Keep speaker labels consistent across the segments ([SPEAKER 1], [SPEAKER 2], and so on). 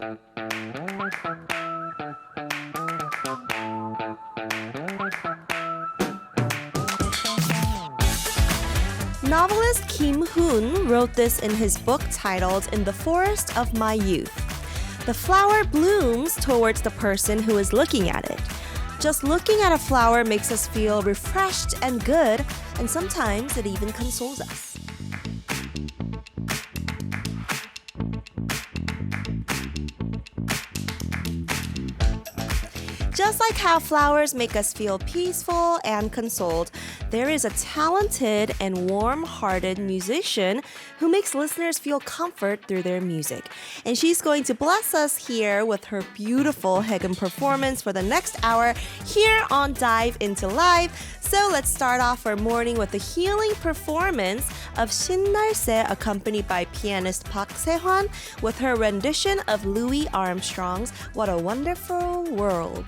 [SPEAKER 1] Novelist Kim Hoon wrote this in his book titled In the Forest of My Youth. The flower blooms towards the person who is looking at it. Just looking at a flower makes us feel refreshed and good, and sometimes it even consoles us. Just like how flowers make us feel peaceful and consoled, there is a talented and warm-hearted musician who makes listeners feel comfort through their music. And she's going to bless us here with her beautiful Haegeum performance for the next hour here on Dive Into Live. So let's start off our morning with a healing performance of Shin Nal Sae accompanied by pianist 박세환 with her rendition of Louis Armstrong's What a Wonderful World.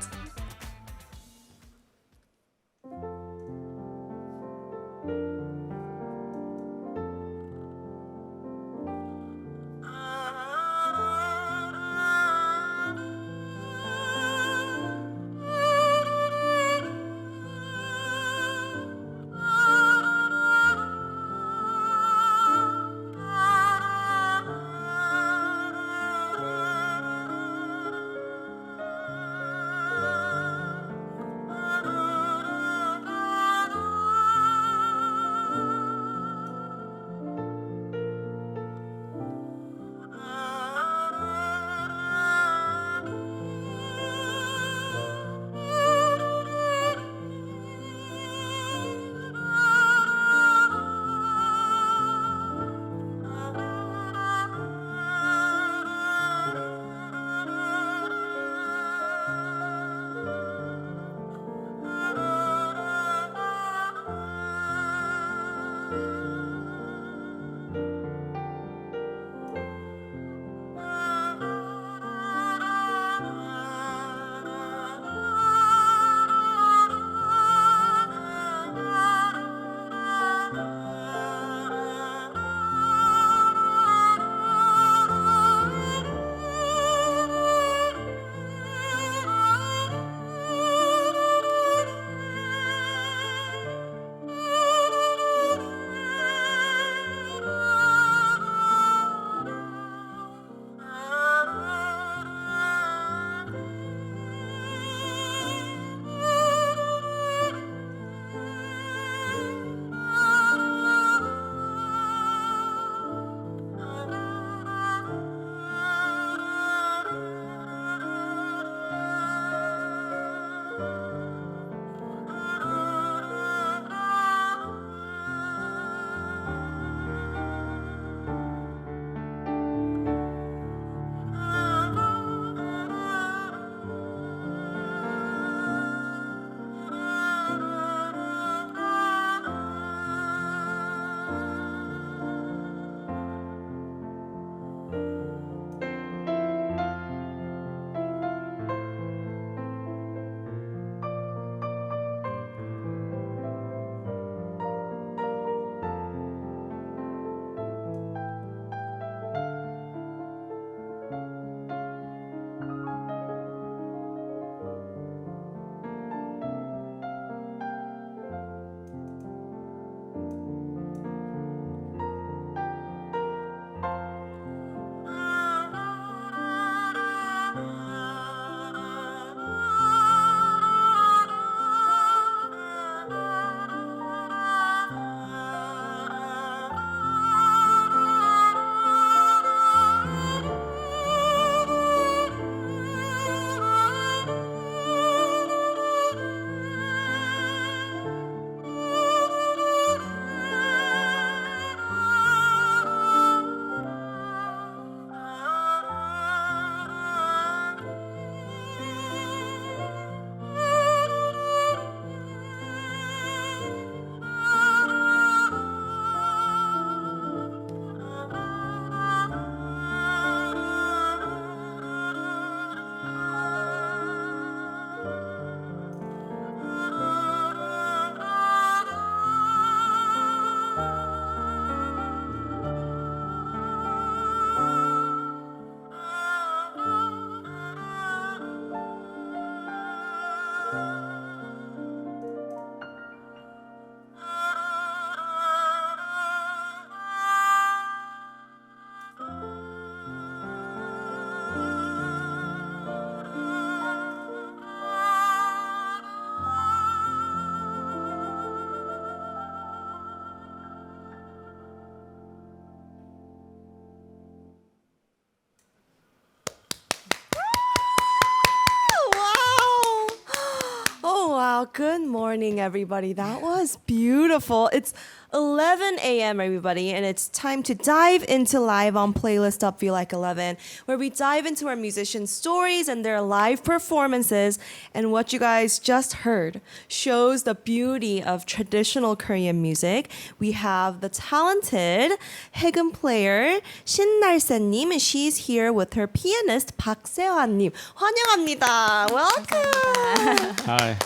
[SPEAKER 1] Wow, good morning, everybody. That was beautiful. It's 11 a.m., everybody, and it's time to dive into live on Playlist Up Feel Like 11, where we dive into our musicians' stories and their live performances. And what you guys just heard shows the beauty of traditional Korean music. We have the talented Haegeum player 신날새님, and she's here with her pianist 박세환님. 환영합니다. Welcome.
[SPEAKER 2] Hi.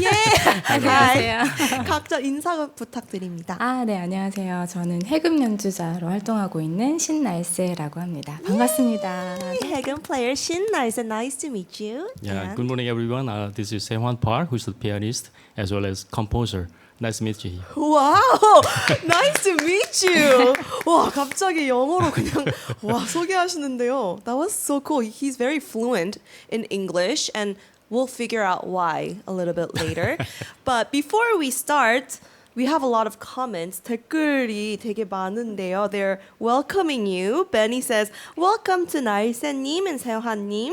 [SPEAKER 1] 예.
[SPEAKER 3] 안녕하세요.
[SPEAKER 1] 각자 인사 부탁드립니다.
[SPEAKER 3] 네, 안녕하세요. 저는 해금연주자로 활동하고 있는 신날새라고 합니다. 반갑습니다.
[SPEAKER 1] Haegeum player Shin Nal Sae. Nice to meet you.
[SPEAKER 2] Yeah,
[SPEAKER 1] And-
[SPEAKER 2] good morning everyone. This is Se Hwan Park, who's the pianist as well as composer. Nice to meet you.
[SPEAKER 1] Wow, nice to meet you. 와, 갑자기 영어로 그냥 와 소개하시는데요. That was so cool. He's very fluent in English, and we'll figure out why a little bit later. But before we start, we have a lot of comments. 댓글이 되게 많은데요. They're welcoming you. Benny says, welcome to 날새님 and 세환님.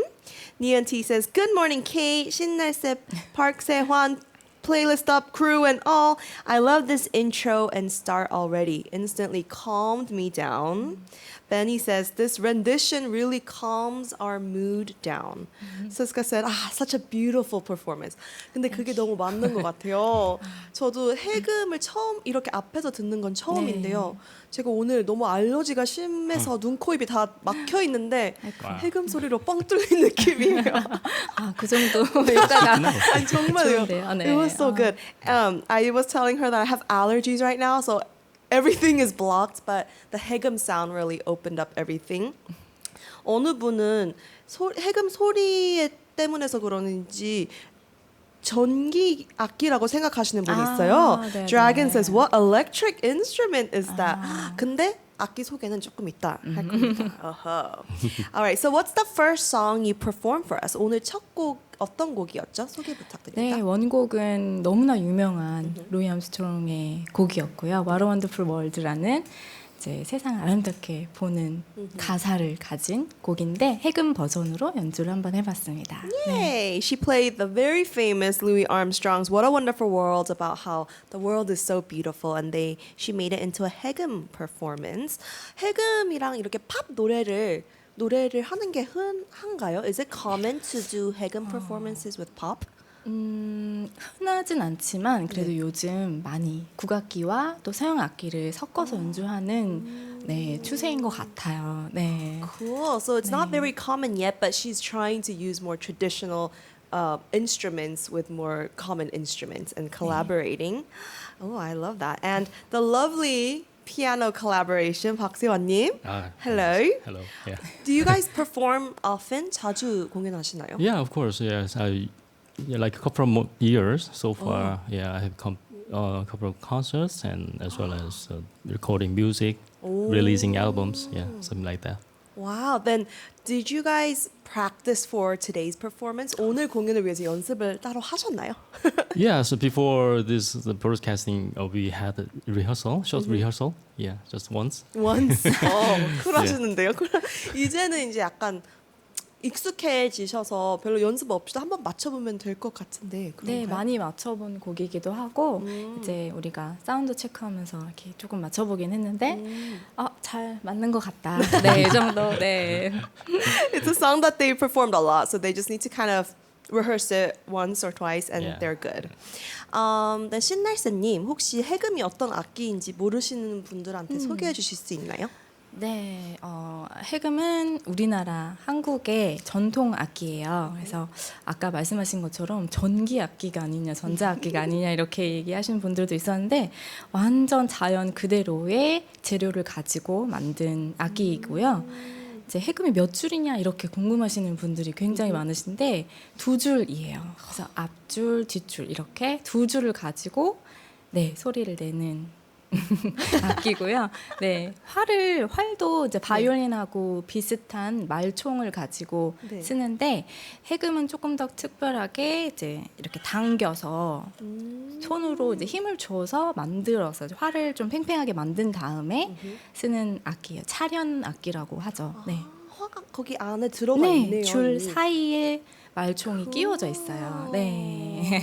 [SPEAKER 1] Nian T says, good morning, Kate. 신날새, 박세환, Playlist Up crew and all. I love this intro and start already. Instantly calmed me down. Benny says, this rendition really calms our mood down. Siska said, such a beautiful performance. 근데 그게 너무 맞는 것 같아요. 저도 해금을 처음 이렇게 앞에서 듣는 건 처음인데요. 제가 오늘 너무 알러지가 심해서 눈, 코, 입이 다 막혀 있는데 해금 소리로 뻥 뚫린 느낌이에요.
[SPEAKER 3] 그 정도 효과가
[SPEAKER 1] 아니, 정말요.
[SPEAKER 3] 좋은데요. 네.
[SPEAKER 1] It was so good. I was telling her that I have allergies right now, so everything is blocked, but the 해금 sound really opened up everything. 어느 분은 해금 소리 때문에서 그러는지 전기 악기라고 생각하시는 분이 있어요.
[SPEAKER 3] 네,
[SPEAKER 1] Dragon
[SPEAKER 3] 네.
[SPEAKER 1] says, what electric instrument is that? 근데 악기 소개는 조금 이따 할 겁니다. Alright, so what's the first song you performed for us? 오늘 첫 곡 어떤 곡이었죠? 소개 부탁드립니다.
[SPEAKER 3] 네, 원곡은 너무나 유명한 루이 암스트롱의 곡이었고요. What a Wonderful World라는 이제 세상을 아름답게 보는 가사를 가진 곡인데 해금 버전으로 연주를 한번 해봤습니다.
[SPEAKER 1] Yay! She played the very famous Louis Armstrong's "What a Wonderful World" about how the world is so beautiful, and she made it into a 해금 performance. 해금이랑 이렇게 팝 노래를 하는 게 흔한가요? Is it common to do 해금 performances with pop?
[SPEAKER 3] 흔하진 않지만 그래도 요즘 많이 국악기와 또 서양 악기를 섞어서 연주하는 추세인 것 같아요. 네.
[SPEAKER 1] Cool. So it's not very common yet, but she's trying to use more traditional instruments with more common instruments and collaborating. Oh, I love that. And the lovely piano collaboration, 박세환님. Hello.
[SPEAKER 2] Hello. Yeah.
[SPEAKER 1] Do you guys perform often? 자주 공연하시나요?
[SPEAKER 2] Yeah, of course. Yes, like a couple of years so far. Yeah, I have a couple of concerts and as well as recording music, releasing albums. Yeah, something like that.
[SPEAKER 1] Wow. Then did you guys practice for today's performance? 오늘 공연을 위해서 연습을 따로 하셨나요?
[SPEAKER 2] Yeah. So before the broadcasting, we had a rehearsal, short rehearsal. Yeah, just once.
[SPEAKER 1] Once. 쿨하시는데요. 이제는 이제 약간 익숙해지셔서 별로 연습 없이도 한번 맞춰보면 될 것 같은데 그런가요?
[SPEAKER 3] 네, 많이 맞춰본 곡이기도 하고 이제 우리가 사운드 체크하면서 이렇게 조금 맞춰보긴 했는데 잘 맞는 것 같다. 네, 이 정도. 네.
[SPEAKER 1] It's a song that they performed a lot, so they just need to kind of rehearse it once or twice, and
[SPEAKER 2] Yeah.
[SPEAKER 1] they're good. 네, 신날새님, 혹시 해금이 어떤 악기인지 모르시는 분들한테 소개해 주실 수 있나요?
[SPEAKER 3] 네, 해금은 우리나라 한국의 전통 악기예요. 그래서 아까 말씀하신 것처럼 전기 악기가 아니냐, 전자 악기가 아니냐 이렇게 얘기하시는 분들도 있었는데 완전 자연 그대로의 재료를 가지고 만든 악기이고요. 이제 해금이 몇 줄이냐 이렇게 궁금하시는 분들이 굉장히 많으신데 2줄이에요. 그래서 앞줄, 뒷줄 이렇게 2줄을 가지고 소리를 내는 악기고요. 네, 활도 이제 바이올린하고 비슷한 말총을 가지고 쓰는데 해금은 조금 더 특별하게 이제 이렇게 당겨서 손으로 이제 힘을 줘서 만들어서 활을 좀 팽팽하게 만든 다음에 쓰는 악기예요. 차련 악기라고 하죠. 네.
[SPEAKER 1] 화가 거기 안에 들어가
[SPEAKER 3] 네,
[SPEAKER 1] 있네요.
[SPEAKER 3] 줄 사이에 말총이 끼워져 있어요. 네.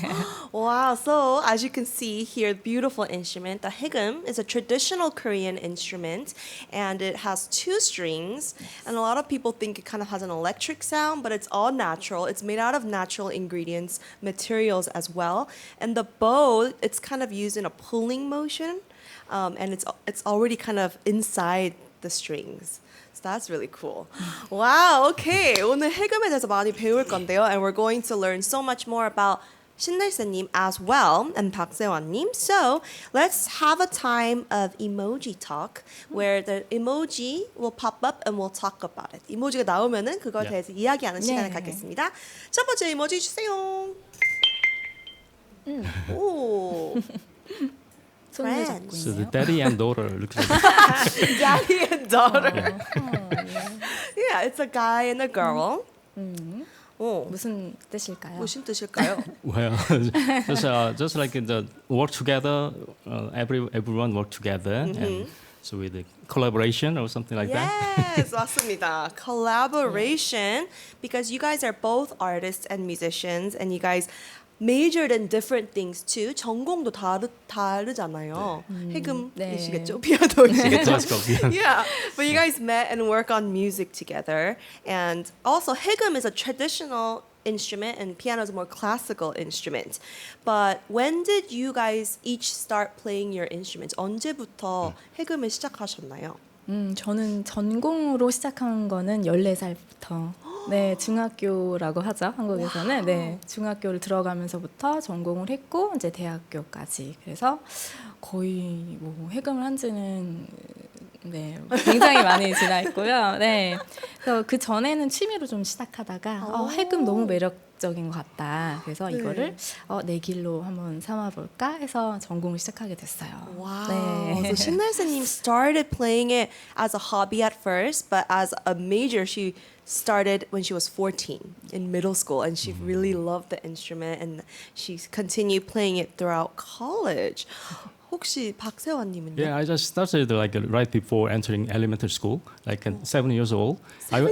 [SPEAKER 1] Wow, so as you can see here, beautiful instrument. The haegeum is a traditional Korean instrument and it has 2 strings. And a lot of people think it kind of has an electric sound, but it's all natural. It's made out of natural ingredients, materials as well. And the bow, it's kind of used in a pulling motion, and it's already kind of inside the strings. So that's really cool. Wow, okay. 오늘 해금에 대해서 많이 배울 건데요. And we're going to learn so much more about 신날새님 as well and 박세환님. So let's have a time of emoji talk where the emoji will pop up and we'll talk about it. 이모지가 나오면은 그거에 대해서 이야기하는 시간을 갖겠습니다. 첫 번째 이모지 주세요. 오.
[SPEAKER 3] 손을 잡고
[SPEAKER 2] So the
[SPEAKER 3] 있네요.
[SPEAKER 2] daddy and daughter looks like
[SPEAKER 1] Daddy and daughter. Yeah, it's a guy and a girl. 오,
[SPEAKER 3] 무슨 뜻일까요?
[SPEAKER 1] 무슨 뜻일까요?
[SPEAKER 2] well, just like the work together, everyone work together, and so with the collaboration or something like that.
[SPEAKER 1] Yes, 맞습니다. Collaboration, because you guys are both artists and musicians, and you guys majored in different things too. 전공도 다르잖아요. 해금이시겠죠? 피아노이시겠죠?
[SPEAKER 2] Classical, yeah.
[SPEAKER 1] Yeah, but you guys met and work on music together. And also, haegeum is a traditional instrument and piano is a more classical instrument. But when did you guys each start playing your instruments? 언제부터 해금을 시작하셨나요?
[SPEAKER 3] 저는 전공으로 시작한 거는 14살부터. 네, 중학교라고 하죠. 한국에서는. 네, 중학교를 들어가면서부터 전공을 했고 이제 대학교까지. 그래서 거의 뭐 해금을 한 지는 네, 굉장히 많이 지나 있고요. 네. 그래서 그 전에는 취미로 좀 시작하다가 해금 너무 매력적인 것 같다. 그래서 이거를 내 길로 한번 삼아 볼까 해서 전공을 시작하게 됐어요.
[SPEAKER 1] Wow.
[SPEAKER 3] 네.
[SPEAKER 1] So 신날새님 started playing it as a hobby at first, but as a major, she started when she was 14 in middle school, and she really loved the instrument, and she continued playing it throughout college. 혹시 박세환님은요?
[SPEAKER 2] Yeah, I just started like right before entering elementary school, like at 7 years old. I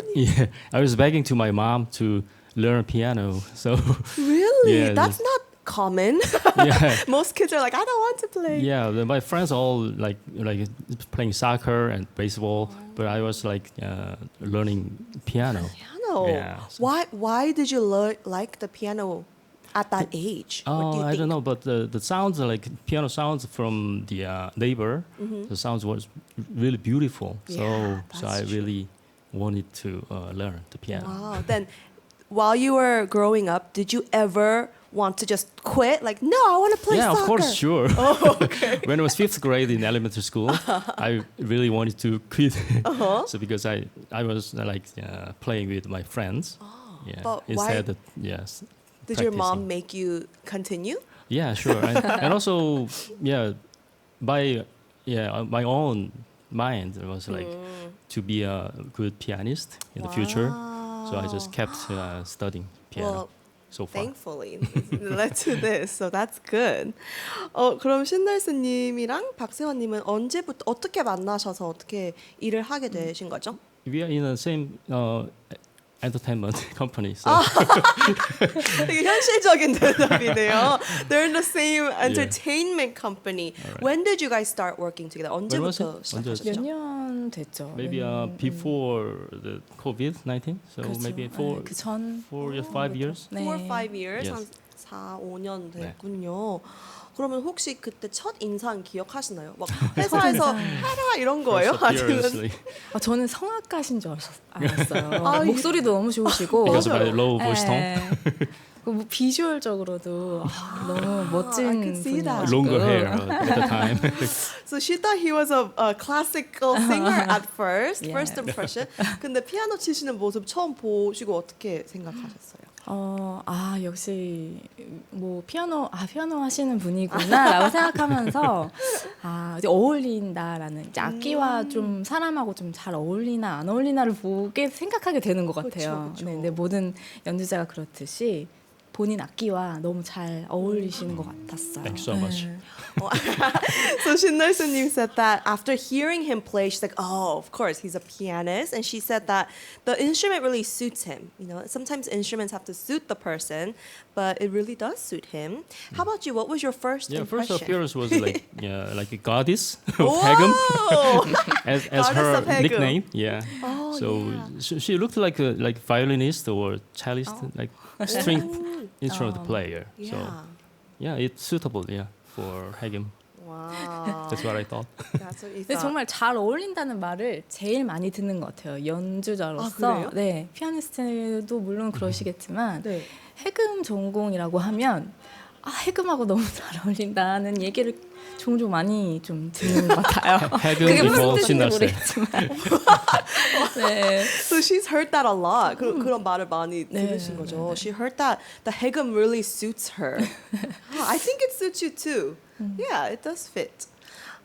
[SPEAKER 2] was begging to my mom to learn piano. So
[SPEAKER 1] Really?
[SPEAKER 2] Yeah,
[SPEAKER 1] That's not common.
[SPEAKER 2] yeah,
[SPEAKER 1] Most kids are like, I don't want to play.
[SPEAKER 2] yeah. My friends all like playing soccer and baseball, but I was like learning piano.
[SPEAKER 1] Piano.
[SPEAKER 2] Yeah, so-
[SPEAKER 1] Why did you like the piano at that age? What do you
[SPEAKER 2] I
[SPEAKER 1] think?
[SPEAKER 2] don't know, but the sounds like piano sounds from the neighbor. The sounds was really beautiful.
[SPEAKER 1] Yeah,
[SPEAKER 2] So I
[SPEAKER 1] that's true.
[SPEAKER 2] really wanted to learn the piano.
[SPEAKER 1] Wow. Then, while you were growing up, did you ever want to just quit? Like, no, I want to play
[SPEAKER 2] Yeah,
[SPEAKER 1] soccer.
[SPEAKER 2] of course, sure.
[SPEAKER 1] Oh, okay.
[SPEAKER 2] When I was 5th grade in elementary school, I really wanted to quit. So because I was playing with my friends. Yeah.
[SPEAKER 1] But
[SPEAKER 2] instead
[SPEAKER 1] why-
[SPEAKER 2] of yes.
[SPEAKER 1] Did your
[SPEAKER 2] practicing.
[SPEAKER 1] mom make you continue?
[SPEAKER 2] Yeah, sure. And also, by my own mind, it was like to be a good pianist in the future. So I just kept studying piano
[SPEAKER 1] Well,
[SPEAKER 2] so far.
[SPEAKER 1] thankfully, it led to this, so that's good. 그럼 신날새님이랑 박세환님은 언제부터 어떻게 만나셔서 어떻게 일을 하게 되신 거죠?
[SPEAKER 2] We are in the same entertainment company. So
[SPEAKER 1] 되게 현실적인 대답이네요. They're in the same entertainment company.
[SPEAKER 2] Alright.
[SPEAKER 1] When did you guys start working together?
[SPEAKER 2] was
[SPEAKER 1] 언제부터
[SPEAKER 2] it?
[SPEAKER 1] 시작하셨죠?
[SPEAKER 3] 몇 년 됐죠.
[SPEAKER 2] maybe before the COVID-19. So
[SPEAKER 3] 그렇죠.
[SPEAKER 2] maybe
[SPEAKER 3] 네, 그전
[SPEAKER 2] 4 years, 5 years.
[SPEAKER 1] 4 or 5 years?
[SPEAKER 2] Yes.
[SPEAKER 1] 한 4, 5년
[SPEAKER 2] 네.
[SPEAKER 1] 됐군요. 그러면 혹시 그때 첫 인상 기억하시나요? 막 회사에서 해라 이런 거예요?
[SPEAKER 2] So
[SPEAKER 1] 아니면
[SPEAKER 2] seriously,
[SPEAKER 3] 저는 성악가신 줄 알았어요.
[SPEAKER 1] 아,
[SPEAKER 3] 목소리도 너무 좋으시고
[SPEAKER 2] because of my
[SPEAKER 1] 맞아요.
[SPEAKER 2] low voice tone,
[SPEAKER 3] 네. 뭐 비주얼적으로도 너무 멋진
[SPEAKER 1] I could see that.
[SPEAKER 3] 분이어가지고.
[SPEAKER 2] longer hair at the time.
[SPEAKER 1] So she thought he was a classical singer at first,
[SPEAKER 3] Yeah.
[SPEAKER 1] first impression. 근데 피아노 치시는 모습 처음 보시고 어떻게 생각하셨어요?
[SPEAKER 3] 역시 뭐 피아노 하시는 분이구나라고 생각하면서 이제 어울린다라는 이제 악기와 좀 사람하고 좀 잘 어울리나 안 어울리나를 보게 생각하게 되는 것 같아요.
[SPEAKER 1] 그쵸.
[SPEAKER 3] 네, 모든 연주자가 그렇듯이 본인 악기와 너무 잘 어울리시는 것 같았어요.
[SPEAKER 2] Thanks so much.
[SPEAKER 1] So 신날새님 said that after hearing him play, she's like, oh, of course, he's a pianist. And she said that the instrument really suits him. You know, sometimes instruments have to suit the person, but it really does suit him. How about you? What was your first impression?
[SPEAKER 2] First appearance was like a goddess of Haegeum, as
[SPEAKER 1] Goddess
[SPEAKER 2] her
[SPEAKER 1] of Haegeum.
[SPEAKER 2] nickname. Yeah.
[SPEAKER 1] Oh,
[SPEAKER 2] So
[SPEAKER 1] yeah.
[SPEAKER 2] she looked like a violinist or cellist, like string instrument player.
[SPEAKER 1] Yeah.
[SPEAKER 2] So yeah, it's suitable. Yeah, for Haegeum.
[SPEAKER 1] Wow.
[SPEAKER 2] That's what I thought.
[SPEAKER 1] That's what you
[SPEAKER 3] 근데
[SPEAKER 1] thought.
[SPEAKER 3] 정말 잘 어울린다는 말을 제일 많이 듣는 것 같아요. 연주자로서.
[SPEAKER 1] 그래요?
[SPEAKER 3] 네, 피아니스트도 물론 그러시겠지만
[SPEAKER 1] 네.
[SPEAKER 3] 해금 전공이라고 하면 해금하고 너무 잘 어울린다는 얘기를 종종 많이 좀 듣는 것 같아요.
[SPEAKER 2] 해금
[SPEAKER 3] 그게 무슨
[SPEAKER 2] equals
[SPEAKER 3] 뜻인지
[SPEAKER 2] 신날새.
[SPEAKER 3] 모르겠지만. 네.
[SPEAKER 1] So she's heard that a lot. 그런 말을 많이 들으신 거죠. She heard that the Haegeum really suits her. I think it suits you too. Yeah, it does fit.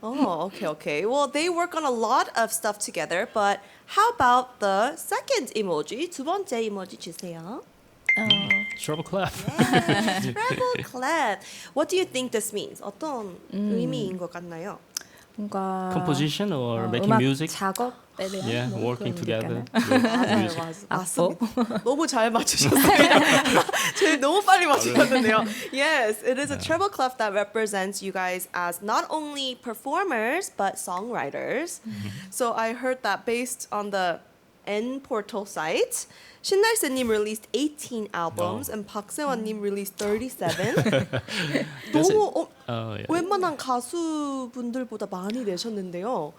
[SPEAKER 1] Oh, okay. Well, they work on a lot of stuff together, but how about the second emoji? 두 번째 emoji 주세요.
[SPEAKER 2] Treble clap.
[SPEAKER 1] Treble clap. What do you think this means? 어떤 의미인 것 같나요?
[SPEAKER 3] 뭔가
[SPEAKER 2] Composition or making
[SPEAKER 3] 음악
[SPEAKER 2] music.
[SPEAKER 3] 작업에 대한
[SPEAKER 2] Yeah,
[SPEAKER 3] 뭐
[SPEAKER 2] working
[SPEAKER 3] 그런
[SPEAKER 2] together.
[SPEAKER 3] 느낌일까요?
[SPEAKER 1] 맞아요,
[SPEAKER 2] music.
[SPEAKER 1] 맞습니다. 너무 잘 맞추셨어요. 제일 너무 빨리 맞추셨는데요. Yes, it is a treble clef that represents you guys as not only performers but songwriters. So I heard that based on the N portal site, 신날새님 released 18 albums and 박세환님 released 37. 너무
[SPEAKER 2] Yeah.
[SPEAKER 1] 웬만한 가수분들보다 많이 내셨는데요.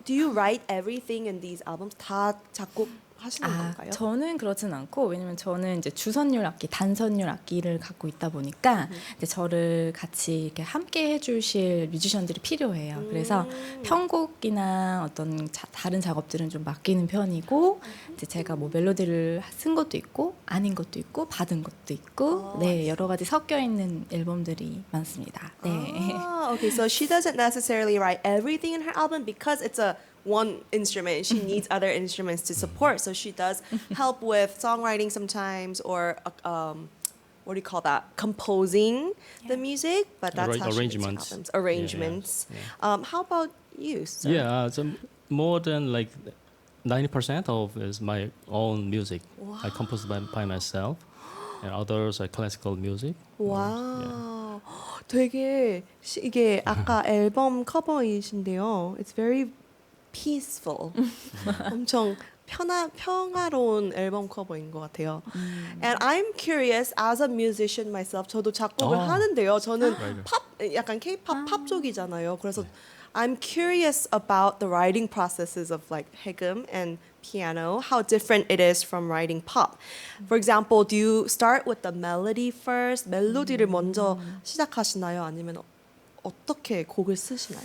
[SPEAKER 1] Do you write everything in these albums? 다 작곡하시는 건가요?
[SPEAKER 3] 저는 그렇진 않고 왜냐면 저는 이제 주선율 악기, 단선율 악기를 갖고 있다 보니까 이제 저를 같이 이렇게 함께 해주실 뮤지션들이 필요해요. 그래서 편곡이나 어떤 다른 작업들은 좀 맡기는 편이고 이제 제가 뭐 멜로디를 쓴 것도 있고 아닌 것도 있고 받은 것도 있고 네 여러 가지 섞여 있는 앨범들이 많습니다. 네.
[SPEAKER 1] Okay, so she doesn't necessarily write everything in her album because it's a one instrument. She needs other instruments to support. So she does help with songwriting sometimes or what do you call that? Composing the music, but that's how she makes her
[SPEAKER 2] Arrangements.
[SPEAKER 1] albums. Arrangements.
[SPEAKER 2] Yeah.
[SPEAKER 1] How about you, sir?
[SPEAKER 2] Yeah, so more than like 90% of is my own music. I compose by myself, and others are classical music.
[SPEAKER 1] 와, 되게 이게 아까 앨범 커버이신데요. It's very peaceful. 엄청 평화로운 앨범 커버인 것 같아요. And I'm curious as a musician myself. 저도 작곡을 하는데요. 저는 팝, 약간 K-pop 팝 쪽이잖아요. 그래서 I'm curious about the writing processes of like Haegeum and piano, how different it is from writing pop. For example, do you start with the melody first? 멜로디를 먼저 시작하시나요? 아니면 어떻게 곡을 쓰시나요?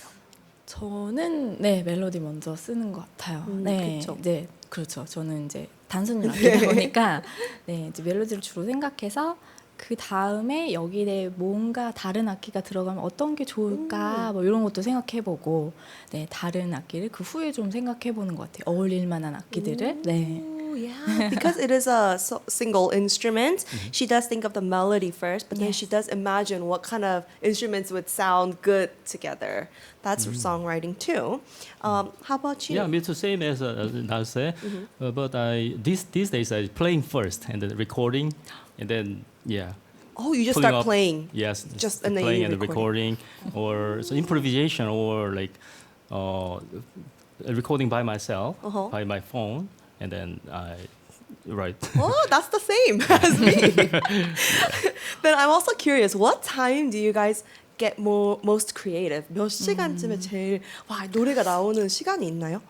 [SPEAKER 3] 저는 네 멜로디 먼저 쓰는 것 같아요. 네,
[SPEAKER 1] 그쵸.
[SPEAKER 3] 네, 그렇죠. 저는 이제 단순히 악기다 보니까 네 이제 멜로디를 주로 생각해서 그 다음에 여기에 뭔가 다른 악기가 들어가면 어떤 게 좋을까 뭐 이런 것도 생각해보고 네 다른 악기를 그 후에 좀 생각해보는 것 같아요. 어울릴 만한 악기들을 네.
[SPEAKER 1] Yeah, because it is a single instrument, she does think of the melody first, but then she does imagine what kind of instruments would sound good together. That's songwriting too. How about you?
[SPEAKER 2] Yeah, me too. Same as Nalse, but these days I playing first and then recording, and then
[SPEAKER 1] Oh, you just
[SPEAKER 2] pulling
[SPEAKER 1] start
[SPEAKER 2] up-
[SPEAKER 1] playing.
[SPEAKER 2] Yes,
[SPEAKER 1] Just and then
[SPEAKER 2] playing
[SPEAKER 1] you
[SPEAKER 2] and recording, or so improvisation, or like recording by myself by my phone, and then I write.
[SPEAKER 1] Oh, that's the same as me. Then I'm also curious, what time do you guys get most creative? 몇 시간쯤에 제일 노래가 나오는 시간이 있나요?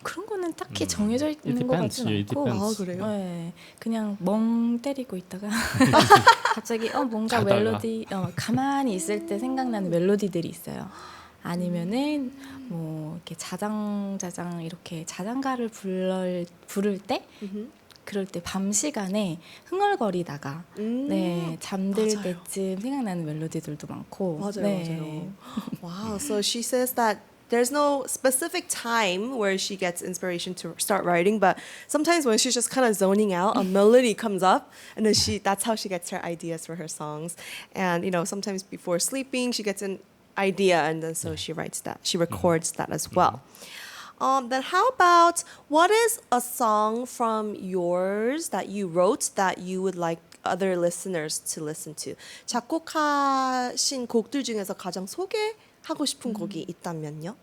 [SPEAKER 3] 그런 거는 딱히 정해져 있는 것
[SPEAKER 2] depends.
[SPEAKER 3] 같지는
[SPEAKER 2] It
[SPEAKER 3] 않고
[SPEAKER 2] depends.
[SPEAKER 1] 그래요?
[SPEAKER 3] 네, 그냥 멍 때리고 있다가 갑자기 뭔가
[SPEAKER 2] 자다가.
[SPEAKER 3] 멜로디 가만히 있을 때 생각나는 멜로디들이 있어요. 아니면은 뭐 이렇게 자장자장 이렇게 자장가를 부를 때 그럴 때 밤 시간에 흥얼거리다가 네 잠들
[SPEAKER 1] 맞아요.
[SPEAKER 3] 때쯤 생각나는 멜로디들도 많고
[SPEAKER 1] 맞아요,
[SPEAKER 3] 네.
[SPEAKER 1] 맞아요. Wow, so she says that there's no specific time where she gets inspiration to start writing, but sometimes when she's just kind of zoning out, a melody comes up, and then that's how she gets her ideas for her songs. And sometimes before sleeping, she gets an idea, and then so she writes that. She records that as well. Then how about, what is a song from yours that you wrote that you would like other listeners to listen to? 작곡하신 곡들 중에서 가장 소개하고 싶은 곡이 있다면요?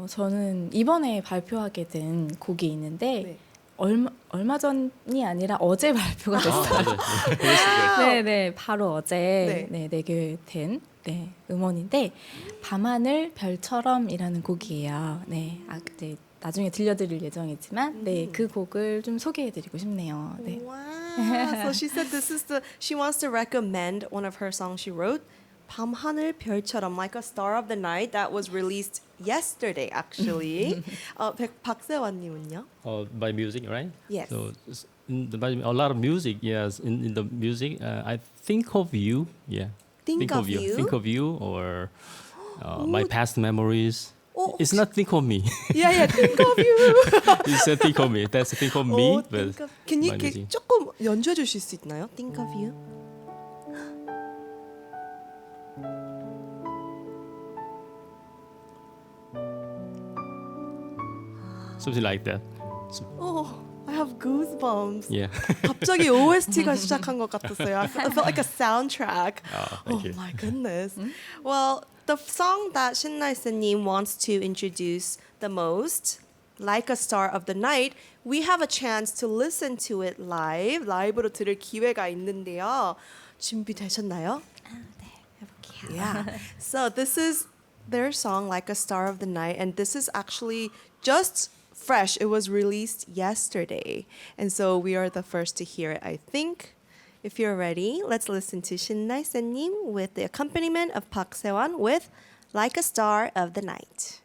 [SPEAKER 3] 저는 이번에 발표하게 된 곡이 있는데 얼마 전이 아니라 어제 발표가 됐어요. 네, 바로 어제 내게 된 음원인데 밤하늘 별처럼이라는 곡이에요. 네, 나중에 들려드릴 예정이지만 그 곡을 좀 소개해드리고 싶네요. 네.
[SPEAKER 1] Wow. So she said she wants to recommend one of her songs she wrote. 밤하늘 별처럼, like a star of the night, that was released yesterday actually. 박세환님은요?
[SPEAKER 2] By music, right?
[SPEAKER 1] Yes.
[SPEAKER 2] So by a lot of music, yes. In the music, I think of you. Yeah.
[SPEAKER 1] Think of you?
[SPEAKER 2] Think of you, or my past memories.
[SPEAKER 1] Oh,
[SPEAKER 2] It's not think of me.
[SPEAKER 1] Yeah, think of you.
[SPEAKER 2] It's a think of me. That's a think of me.
[SPEAKER 1] Can you 조금 연주해 주실 수 있나요? Think of you.
[SPEAKER 2] Something like that.
[SPEAKER 1] I have goosebumps.
[SPEAKER 2] Yeah.
[SPEAKER 1] 갑자기 OST가 시작한 것 같았어요. I felt like a soundtrack.
[SPEAKER 2] Thank you.
[SPEAKER 1] My goodness. Well, the song that 신날새님 wants to introduce the most, Like a Star of the Night, we have a chance to listen to it live. 라이브로 들을 기회가 있는데요. 준비되셨나요?
[SPEAKER 3] 네, 해볼게요.
[SPEAKER 1] Yeah. So this is their song, Like a Star of the Night, and this is actually just fresh. It was released yesterday, and so we are the first to hear it, I think. If you're ready, let's listen to 신날새님 with the accompaniment of 박세환 with Like a Star of the Night.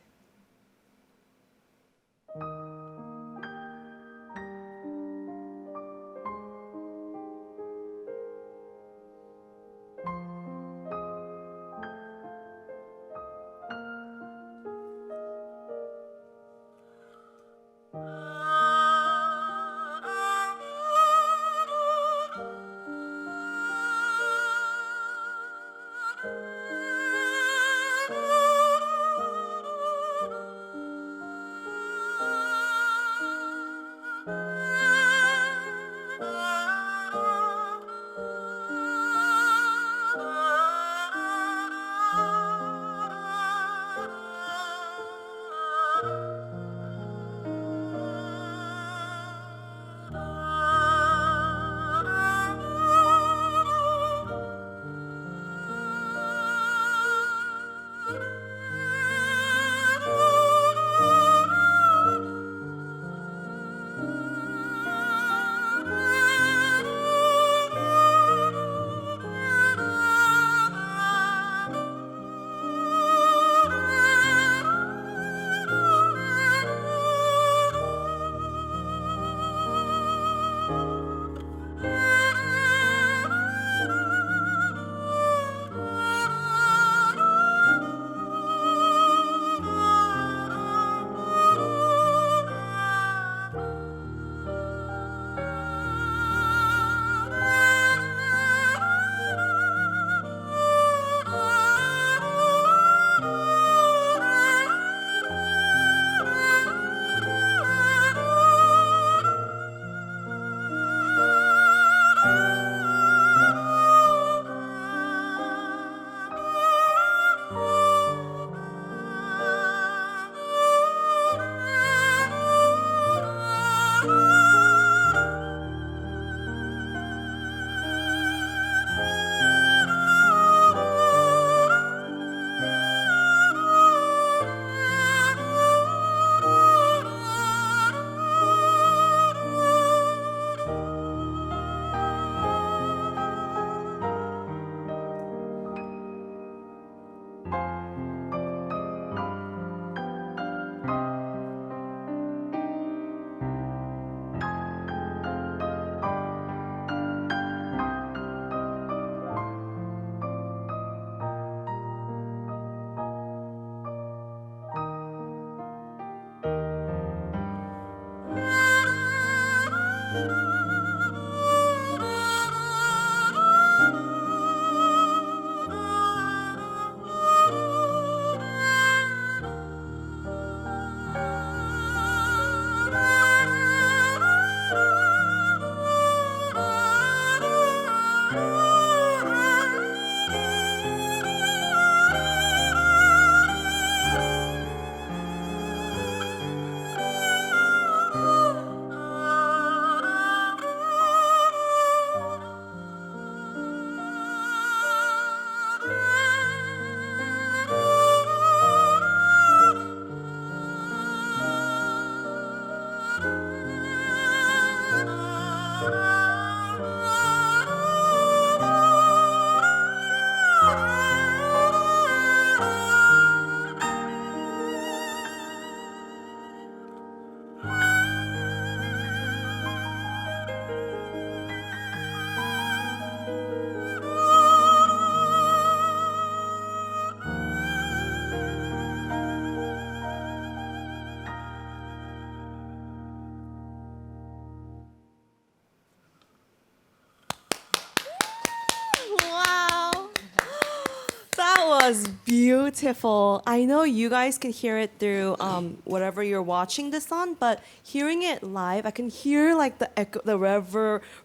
[SPEAKER 1] was beautiful. I know you guys can hear it through whatever you're watching this on, but hearing it live, I can hear like the echo, the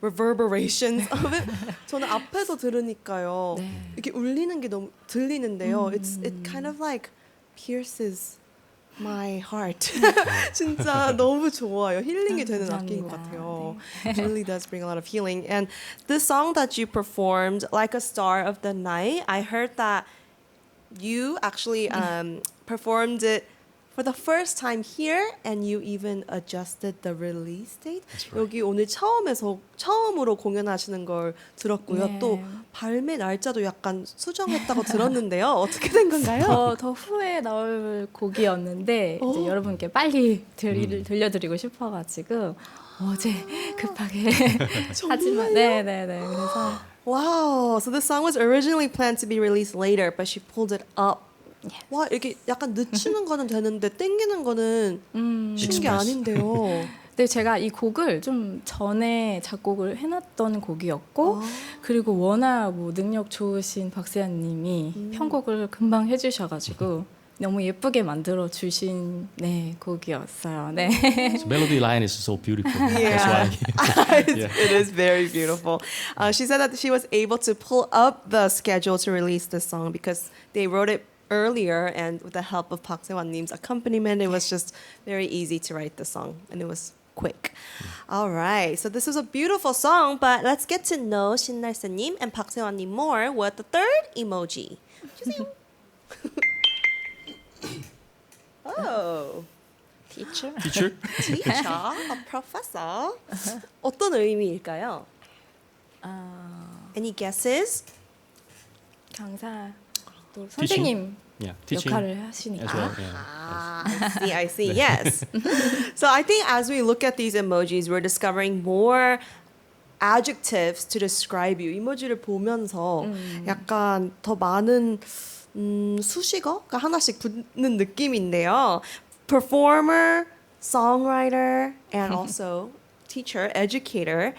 [SPEAKER 1] reverberations of it. 저는 앞에서 들으니까요.
[SPEAKER 3] 네.
[SPEAKER 1] 이렇게 울리는 게 너무 들리는데요. It kind of like pierces my heart. 진짜 너무 좋아요. 힐링이 되는 악기인 것 같아요. It really does bring a lot of healing. And the song that you performed, Like a Star of the Night, I heard that you actually performed it for the first time here, and you even adjusted the release date.
[SPEAKER 2] That's right.
[SPEAKER 1] 여기 오늘 처음으로 공연하시는 걸 들었고요.
[SPEAKER 3] 네.
[SPEAKER 1] 또 발매 날짜도 약간 수정했다고 들었는데요. 어떻게 된 건가요?
[SPEAKER 3] 더 후에 나올 곡이었는데 이제 여러분께 빨리 들려드리고 싶어가지고 어제 급하게 하지만 네네네 그래서
[SPEAKER 1] Wow, so this song was originally planned to be released later, but she pulled it up.
[SPEAKER 3] Yes.
[SPEAKER 1] 와, 이렇게 약간 늦추는 거는 되는데 땡기는 거는 쉬운 게
[SPEAKER 2] Express.
[SPEAKER 1] 아닌데요.
[SPEAKER 3] 근데 제가 이 곡을 좀 전에 작곡을 해놨던 곡이었고 그리고 워낙 뭐 능력 좋으신 박세환님이 편곡을 금방 해주셔가지고 너무 예쁘게 만들어 주신 네 곡이었어요. 네.
[SPEAKER 2] The melody line is so beautiful.
[SPEAKER 1] Yeah.
[SPEAKER 2] That's why.
[SPEAKER 1] It is very beautiful. She said that she was able to pull up the schedule to release this song because they wrote it earlier, and with the help of Park Se-hwan님's accompaniment, it was just very easy to write the song, and it was quick. All right, so this was a beautiful song, but let's get to know 신날새님 and 박세환님 more with the third emoji. 주세요. Oh,
[SPEAKER 3] Teacher.
[SPEAKER 2] Teacher?
[SPEAKER 1] teacher, a professor. 어떤 의미일까요? Any guesses?
[SPEAKER 3] 강사 또 선생님
[SPEAKER 2] Yeah, teaching
[SPEAKER 3] 역할을 하시니까.
[SPEAKER 2] as well. Yeah.
[SPEAKER 1] I see, yes. So I think as we look at these emojis, we're discovering more adjectives to describe you. 이모지를 보면서 약간 더 많은 수식어가 하나씩 붙는 느낌인데요. Performer, songwriter, and also teacher, educator,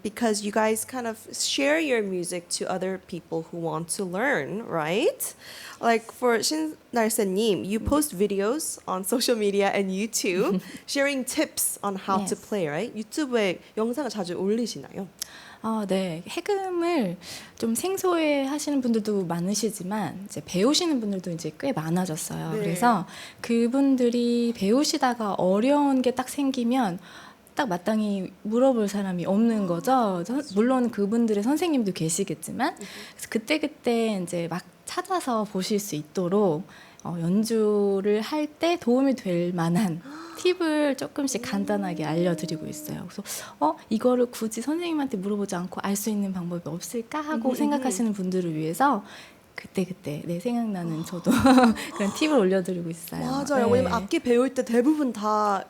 [SPEAKER 1] because you guys kind of share your music to other people who want to learn, right? Like for 신날새님, you post videos on social media and YouTube sharing tips on how to
[SPEAKER 3] Yes.
[SPEAKER 1] play, right? 유튜브에 영상을 자주 올리시나요?
[SPEAKER 3] 네. 해금을 좀 생소해 하시는 분들도 많으시지만 이제 배우시는 분들도 이제 꽤 많아졌어요.
[SPEAKER 1] 네.
[SPEAKER 3] 그래서 그분들이 배우시다가 어려운 게 딱 생기면 딱 마땅히 물어볼 사람이 없는 거죠. 물론 그분들의 선생님도 계시겠지만 그래서 그때그때 이제 막 찾아서 보실 수 있도록 연주를 할 때 도움이 될 만한 팁을 조금씩 간단하게 알려드리고 있어요. 그래서 이거를 굳이 선생님한테 물어보지 않고 알 수 있는 방법이 없을까 하고 생각하시는 분들을 위해서 그때 네, 생각나는 저도 그런 팁을 올려드리고 있어요.
[SPEAKER 1] 맞아요.
[SPEAKER 3] 네.
[SPEAKER 1] 왜냐면 악기 배울 때 대부분 다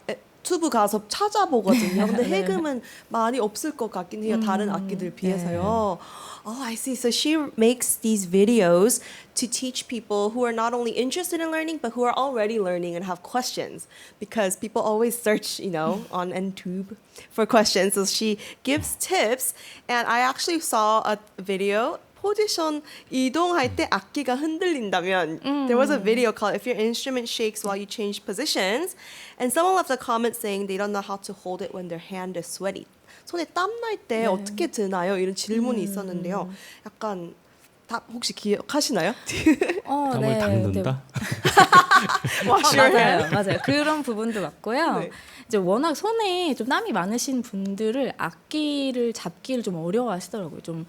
[SPEAKER 1] 유튜브 가서 찾아보거든요. 근데
[SPEAKER 3] 네.
[SPEAKER 1] 해금은 많이 없을 것 같긴 해요. 다른 악기들 비해서요. Oh, I see. So she makes these videos to teach people who are not only interested in learning, but who are already learning and have questions. Because people always search, on NTube for questions. So she gives tips. And I actually saw a video. 포지션 이동할 때 악기가 흔들린다면 there was a video called If Your Instrument Shakes While You Change Positions, and someone left a comment saying they don't know how to hold it when their hand is sweaty. 손에 땀 날 때 어떻게 드나요? 이런 질문이 있었는데요. 약간 답 혹시 기억하시나요?
[SPEAKER 2] 땀을 닦는다?
[SPEAKER 3] 맞아요. 그런 부분도 맞고요.
[SPEAKER 1] 네.
[SPEAKER 3] 이제 워낙 손에 좀 땀이 많으신 분들을 악기를 잡기를 좀 어려워하시더라고요. 좀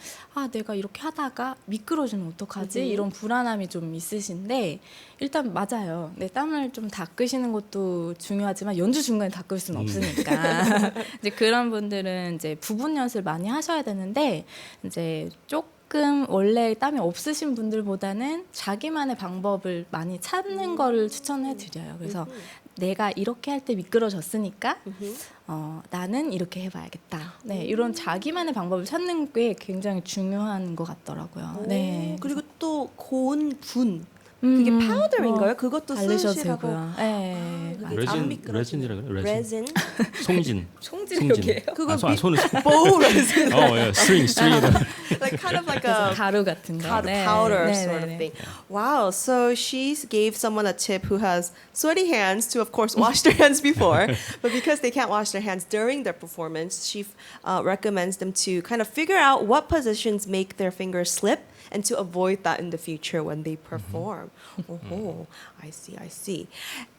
[SPEAKER 3] 내가 이렇게 하다가 미끄러지면 어떡하지? 이런 불안함이 좀 있으신데 일단 맞아요. 네, 땀을 좀 닦으시는 것도 중요하지만 연주 중간에 닦을 수는 없으니까 이제 그런 분들은 이제 부분 연습을 많이 하셔야 되는데 이제 조금 원래 땀이 없으신 분들보다는 자기만의 방법을 많이 찾는 거를 추천해 드려요. 그래서 내가 이렇게 할 때 미끄러졌으니까 나는 이렇게 해봐야겠다. 네, 이런 자기만의 방법을 찾는 게 굉장히 중요한 것 같더라고요. 네.
[SPEAKER 1] 그리고 또 고운 분 그게 파우더인가요? 그것도
[SPEAKER 3] 바르셔도
[SPEAKER 1] 쓰시라고.
[SPEAKER 3] 되고요. 네.
[SPEAKER 2] 레진이라고 그래요.
[SPEAKER 1] 레진.
[SPEAKER 2] 송진.
[SPEAKER 3] 송진 여기에요?
[SPEAKER 1] 그거
[SPEAKER 2] 손을
[SPEAKER 1] bow resin.
[SPEAKER 2] string.
[SPEAKER 1] Like kind of like a
[SPEAKER 3] 가루 같은 거.
[SPEAKER 1] powder sort of thing. Wow. So she gave someone a tip who has sweaty hands to, of course, wash their hands before, but because they can't wash their hands during their performance, she recommends them to kind of figure out what positions make their fingers slip and to avoid that in the future when they perform. Oh, I see.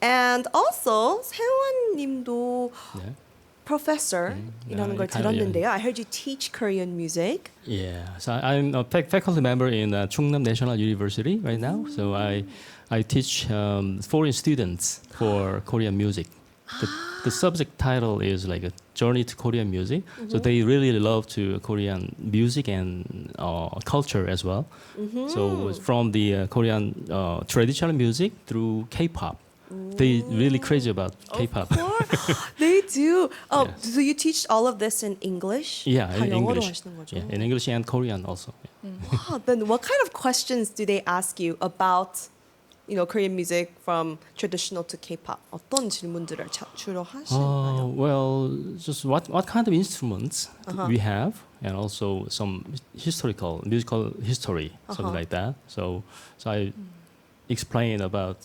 [SPEAKER 1] And also, 세환님도
[SPEAKER 2] 네.
[SPEAKER 1] professor이라는 걸
[SPEAKER 2] kind of,
[SPEAKER 1] 들었는데요. I heard you teach Korean music.
[SPEAKER 2] Yeah, so I'm a faculty member in Chungnam National University right now. So I teach foreign students for Korean music. The subject title is like a journey to Korean music. So they really love to Korean music and culture as well. So it's from the Korean traditional music through K-pop. They really crazy about K-pop.
[SPEAKER 1] Of course. They do. Oh,
[SPEAKER 2] Yes.
[SPEAKER 1] so you teach all of this in English?
[SPEAKER 2] Yeah,
[SPEAKER 1] 다
[SPEAKER 2] in
[SPEAKER 1] 영어로
[SPEAKER 2] English.
[SPEAKER 1] 하시는 거죠?
[SPEAKER 2] Yeah, in English and Korean also. Yeah.
[SPEAKER 1] Wow, then what kind of questions do they ask you about, Korean music from traditional to K-pop? 어떤 질문들을 주로 하시나요?
[SPEAKER 2] Well, just what kind of instruments we have, and also some musical history, something like that. So I explain about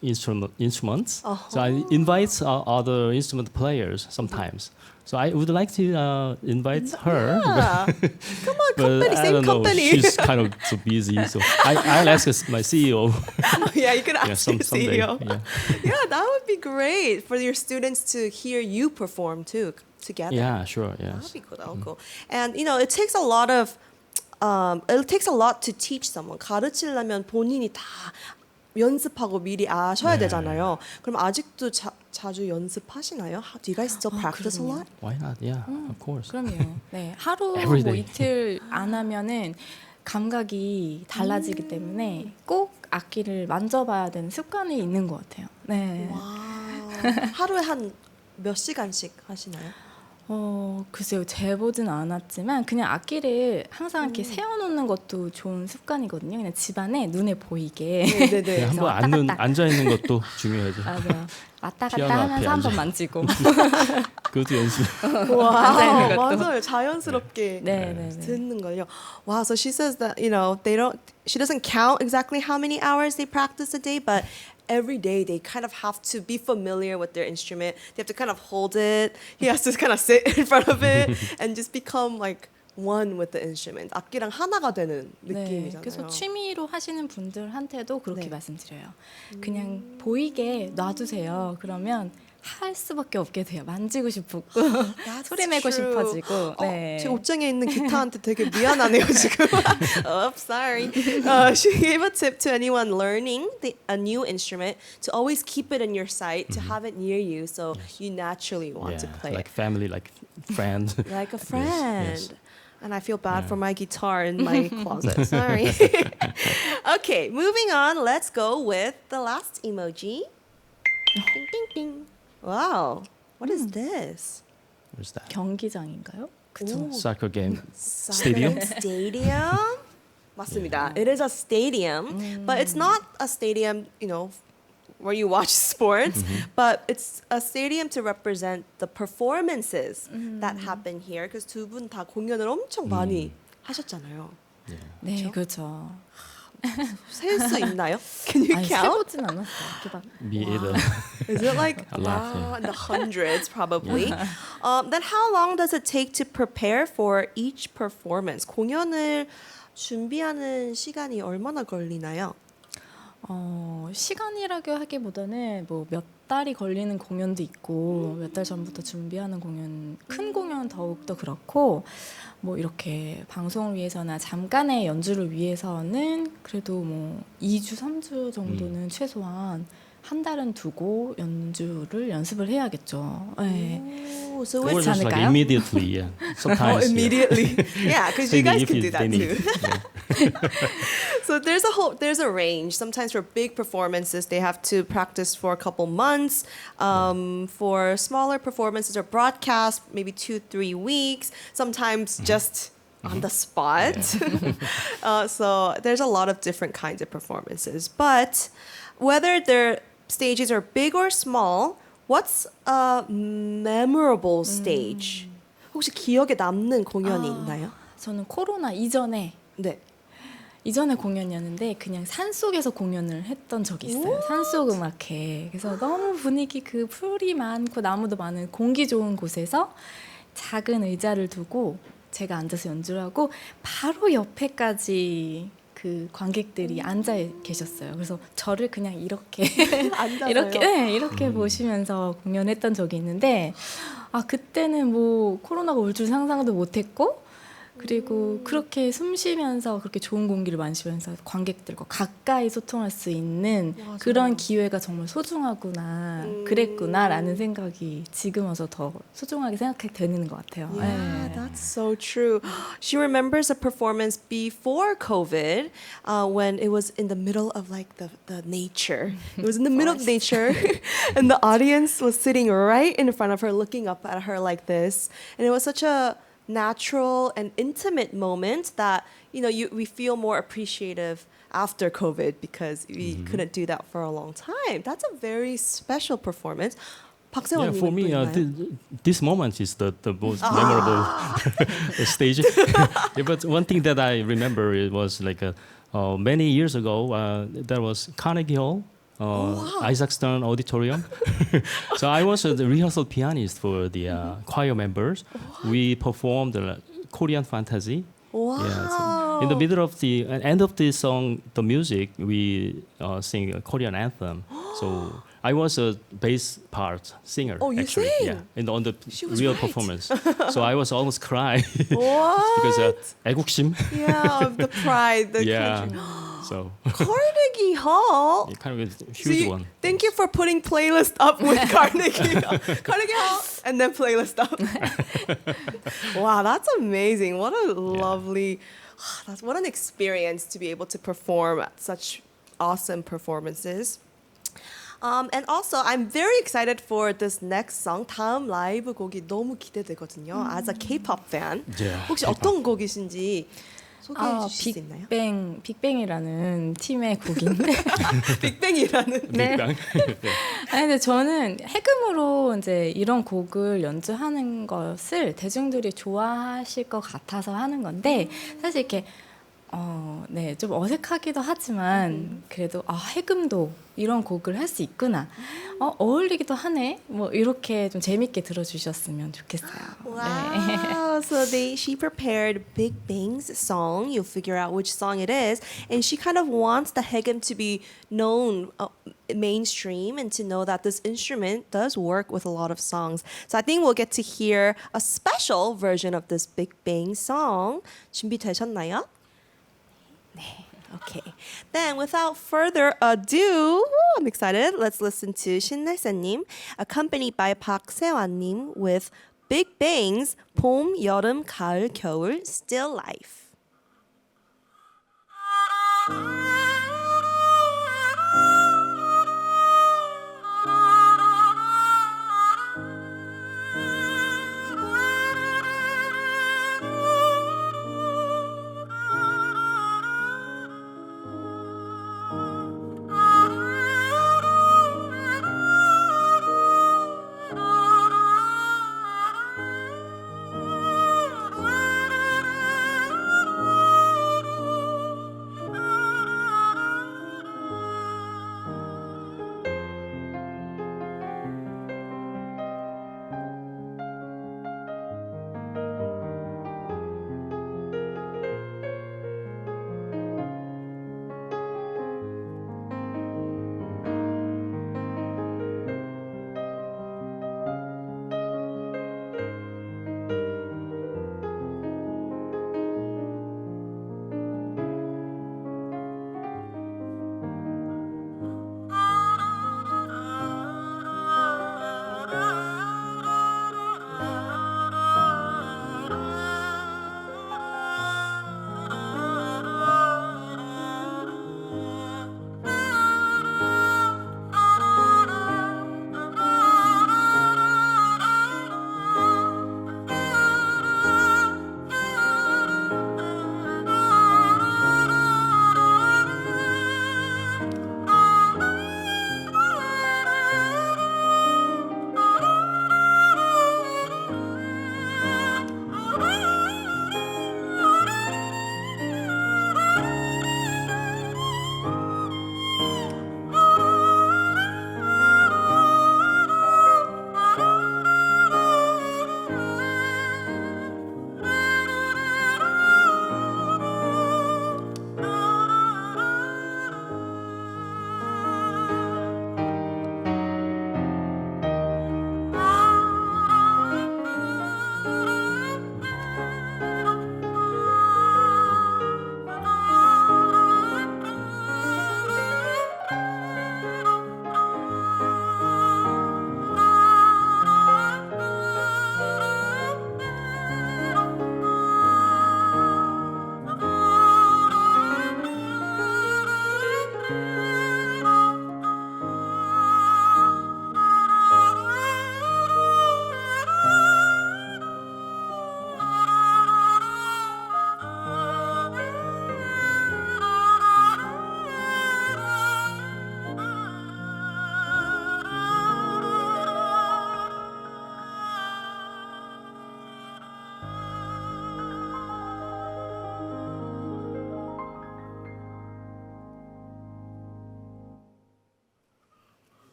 [SPEAKER 2] instruments. So I invite other instrument players sometimes. So I would like to invite her.
[SPEAKER 1] Yeah. Come on,
[SPEAKER 2] But
[SPEAKER 1] company,
[SPEAKER 2] I
[SPEAKER 1] same
[SPEAKER 2] don't know,
[SPEAKER 1] company.
[SPEAKER 2] she's kind of too busy. So I'll ask my CEO.
[SPEAKER 1] Oh, yeah, you can ask your
[SPEAKER 2] someday.
[SPEAKER 1] CEO.
[SPEAKER 2] Yeah.
[SPEAKER 1] Yeah, that would be great for your students to hear you perform too together.
[SPEAKER 2] Yeah, sure.
[SPEAKER 1] That'd
[SPEAKER 2] Yes.
[SPEAKER 1] be cool. That'd be cool. And it takes a lot to teach someone. 가르치려면 본인이 다 연습하고 미리 아셔야 되잖아요. 그럼 아직도 자주 연습하시나요? Do you guys still practice a lot?
[SPEAKER 2] Why not? Yeah, of course.
[SPEAKER 3] 그럼요. 네, 하루
[SPEAKER 2] Every
[SPEAKER 3] 뭐
[SPEAKER 2] day.
[SPEAKER 3] 이틀 안 하면은 감각이 달라지기 때문에 꼭 악기를 만져봐야 되는 습관이 있는 것 같아요. 네.
[SPEAKER 1] 와, 하루에 한 몇 시간씩 하시나요?
[SPEAKER 3] 글쎄요, 재보진 않았지만 그냥 악기를 항상 이렇게 세워놓는 것도 좋은 습관이거든요. 그냥 집안에 눈에 보이게.
[SPEAKER 1] 네네네.
[SPEAKER 2] 한번 앉아 있는 것도 중요하죠.
[SPEAKER 3] 맞아요. 왔다
[SPEAKER 2] 피아노
[SPEAKER 3] 갔다
[SPEAKER 2] 앞에
[SPEAKER 3] 하면서 한번
[SPEAKER 2] 앉아.
[SPEAKER 3] 만지고.
[SPEAKER 2] 그것도 연습.
[SPEAKER 1] 와,
[SPEAKER 3] 앉아있는 것도.
[SPEAKER 1] 맞아요. 자연스럽게
[SPEAKER 3] 네.
[SPEAKER 1] 듣는 걸요. Wow, so she says that she doesn't count exactly how many hours they practice a day, but every day they kind of have to be familiar with their instrument. They have to kind of hold it. He has to kind of sit in front of it and just become like one with the instrument. 악기랑 하나가 되는
[SPEAKER 3] 네,
[SPEAKER 1] 느낌이잖아요.
[SPEAKER 3] 그래서 취미로 하시는 분들한테도 그렇게
[SPEAKER 1] 네.
[SPEAKER 3] 말씀드려요. 그냥 보이게 놔두세요. 그러면 할 수밖에 없게 돼요. 만지고 싶고 소리 내고
[SPEAKER 1] true.
[SPEAKER 3] 싶어지고. 네.
[SPEAKER 1] 제 옷장에 있는 기타한테 되게 미안하네요 지금. Oops, sorry. She gave a tip to anyone learning a new instrument to always keep it in your sight, to have it near you, so you naturally want to play
[SPEAKER 2] like
[SPEAKER 1] it.
[SPEAKER 2] family, like friend.
[SPEAKER 1] Like a friend.
[SPEAKER 2] yes.
[SPEAKER 1] And I feel bad for my guitar in my closet. Sorry. Okay, moving on. Let's go with the last emoji. Ding, ding, ding. Wow. What is this?
[SPEAKER 2] Where's that?
[SPEAKER 3] 경기장인가요? 그쵸.
[SPEAKER 2] Soccer game.
[SPEAKER 1] Stadium? Stadium? 맞습니다. It is a stadium, but it's not a stadium, where you watch sports, but it's a stadium to represent the performances that happen here. because 두 분 다 공연을 엄청 많이 하셨잖아요.
[SPEAKER 3] 네, 그렇죠.
[SPEAKER 1] 셀 수 있나요? Can you
[SPEAKER 3] 아니,
[SPEAKER 1] count?
[SPEAKER 3] 세보진 않았어요. 이렇게 막
[SPEAKER 2] Me either.
[SPEAKER 1] Is it like
[SPEAKER 2] A lot, yeah.
[SPEAKER 1] in the hundreds probably? Then how long does it take to prepare for each performance? 공연을 준비하는 시간이 얼마나 걸리나요?
[SPEAKER 3] 시간이라고 하기보다는 뭐 몇 달이 걸리는 공연도 있고 몇 달 전부터 준비하는 공연, 큰 공연 더욱더 그렇고 뭐 이렇게 방송을 위해서나 잠깐의 연주를 위해서는 그래도 뭐 2주, 3주 정도는 최소한 한 달은 두고 연습을 해야겠죠. 네.
[SPEAKER 1] Oh, so
[SPEAKER 2] Or
[SPEAKER 1] it's
[SPEAKER 2] just like
[SPEAKER 3] 않을까요?
[SPEAKER 2] immediately, yeah. Sometimes.
[SPEAKER 1] immediately. Yeah, because you guys can do that too.
[SPEAKER 2] Yeah.
[SPEAKER 1] So there's a range. Sometimes for big performances, they have to practice for a couple months. For smaller performances or broadcasts, maybe 2-3 weeks. Sometimes just on the spot. So there's a lot of different kinds of performances. But whether their stages are big or small, what's a memorable stage? 혹시 기억에 남는 공연이 있나요?
[SPEAKER 3] 저는 코로나 이전에
[SPEAKER 1] 네.
[SPEAKER 3] 공연이었는데 그냥 산속에서 공연을 했던 적이 있어요. 산속 음악회. 그래서 너무 분위기 그 풀이 많고 나무도 많은 공기 좋은 곳에서 작은 의자를 두고 제가 앉아서 연주를 하고 바로 옆에까지 그 관객들이 앉아 계셨어요. 그래서 저를 그냥 이렇게 이렇게 보시면서 공연했던 적이 있는데 그때는 뭐 코로나가 올 줄 상상도 못했고 그리고 그렇게 숨 쉬면서 그렇게 좋은 공기를 마시면서 관객들과 가까이 소통할 수 있는 그런 기회가 정말 소중하구나 그랬구나라는 생각이 지금 와서 더 소중하게 생각하게 되는 것 같아요.
[SPEAKER 1] Yeah, that's so true. She remembers a performance before COVID when it was in the middle of like the nature. It was in the middle of nature and the audience was sitting right in front of her looking up at her like this. And it was such a natural and intimate moment that we feel more appreciative after COVID because we couldn't do that for a long time. That's a very special performance. 박세환
[SPEAKER 2] Yeah, for me, this moment is the most memorable stage. Yeah, but one thing that I remember it was like many years ago. There was Carnegie Hall. Isaac Stern Auditorium. So I was the rehearsal pianist for the choir members. We performed the Korean fantasy.
[SPEAKER 1] Wow.
[SPEAKER 2] Yeah, so in the middle of the end of the song, the music, we sing a Korean anthem. So I was a bass part singer.
[SPEAKER 1] Oh, you
[SPEAKER 2] actually,
[SPEAKER 1] sing?
[SPEAKER 2] yeah, on the
[SPEAKER 1] She was
[SPEAKER 2] real
[SPEAKER 1] right.
[SPEAKER 2] performance. So I was almost crying
[SPEAKER 1] What?
[SPEAKER 2] because 애국심.
[SPEAKER 1] Yeah, of the pride, the
[SPEAKER 2] Yeah.
[SPEAKER 1] country.
[SPEAKER 2] So
[SPEAKER 1] Carnegie Hall.
[SPEAKER 2] kind of a
[SPEAKER 1] So
[SPEAKER 2] huge one.
[SPEAKER 1] Thank you for putting playlist up with Carnegie. Carnegie Hall and then playlist up. Wow, that's amazing. What a lovely, what an experience to be able to perform at such awesome performances. And also, I'm very excited for this next song. 다음 라이브 곡이 너무 기대되거든요. As a K-pop fan,
[SPEAKER 2] Yeah,
[SPEAKER 1] 혹시
[SPEAKER 2] K-pop.
[SPEAKER 1] 어떤 곡이신지 소개해 주실 수 있나요?
[SPEAKER 3] 빅뱅이라는 팀의 곡인데
[SPEAKER 1] 빅뱅이라는.
[SPEAKER 3] 네.
[SPEAKER 2] 빅뱅.
[SPEAKER 3] 근데 저는 해금으로 이제 이런 곡을 연주하는 것을 대중들이 좋아하실 것 같아서 하는 건데 사실 이렇게 좀 어색하기도 하지만 그래도 해금도 이런 곡을 할 수 있구나. 어울리기도 하네. 뭐 이렇게 좀 재밌게 들어주셨으면 좋겠어요.
[SPEAKER 1] Wow. So she prepared Big Bang's song. You'll figure out which song it is. And she kind of wants the Haegeum to be known mainstream and to know that this instrument does work with a lot of songs. So I think we'll get to hear a special version of this Big Bang song. 준비되셨나요? Okay. Then without further ado, I'm excited. Let's listen to 신날새님 accompanied by 박세환님 with Big Bang's 봄, 여름, 가을, 겨울, Still Life.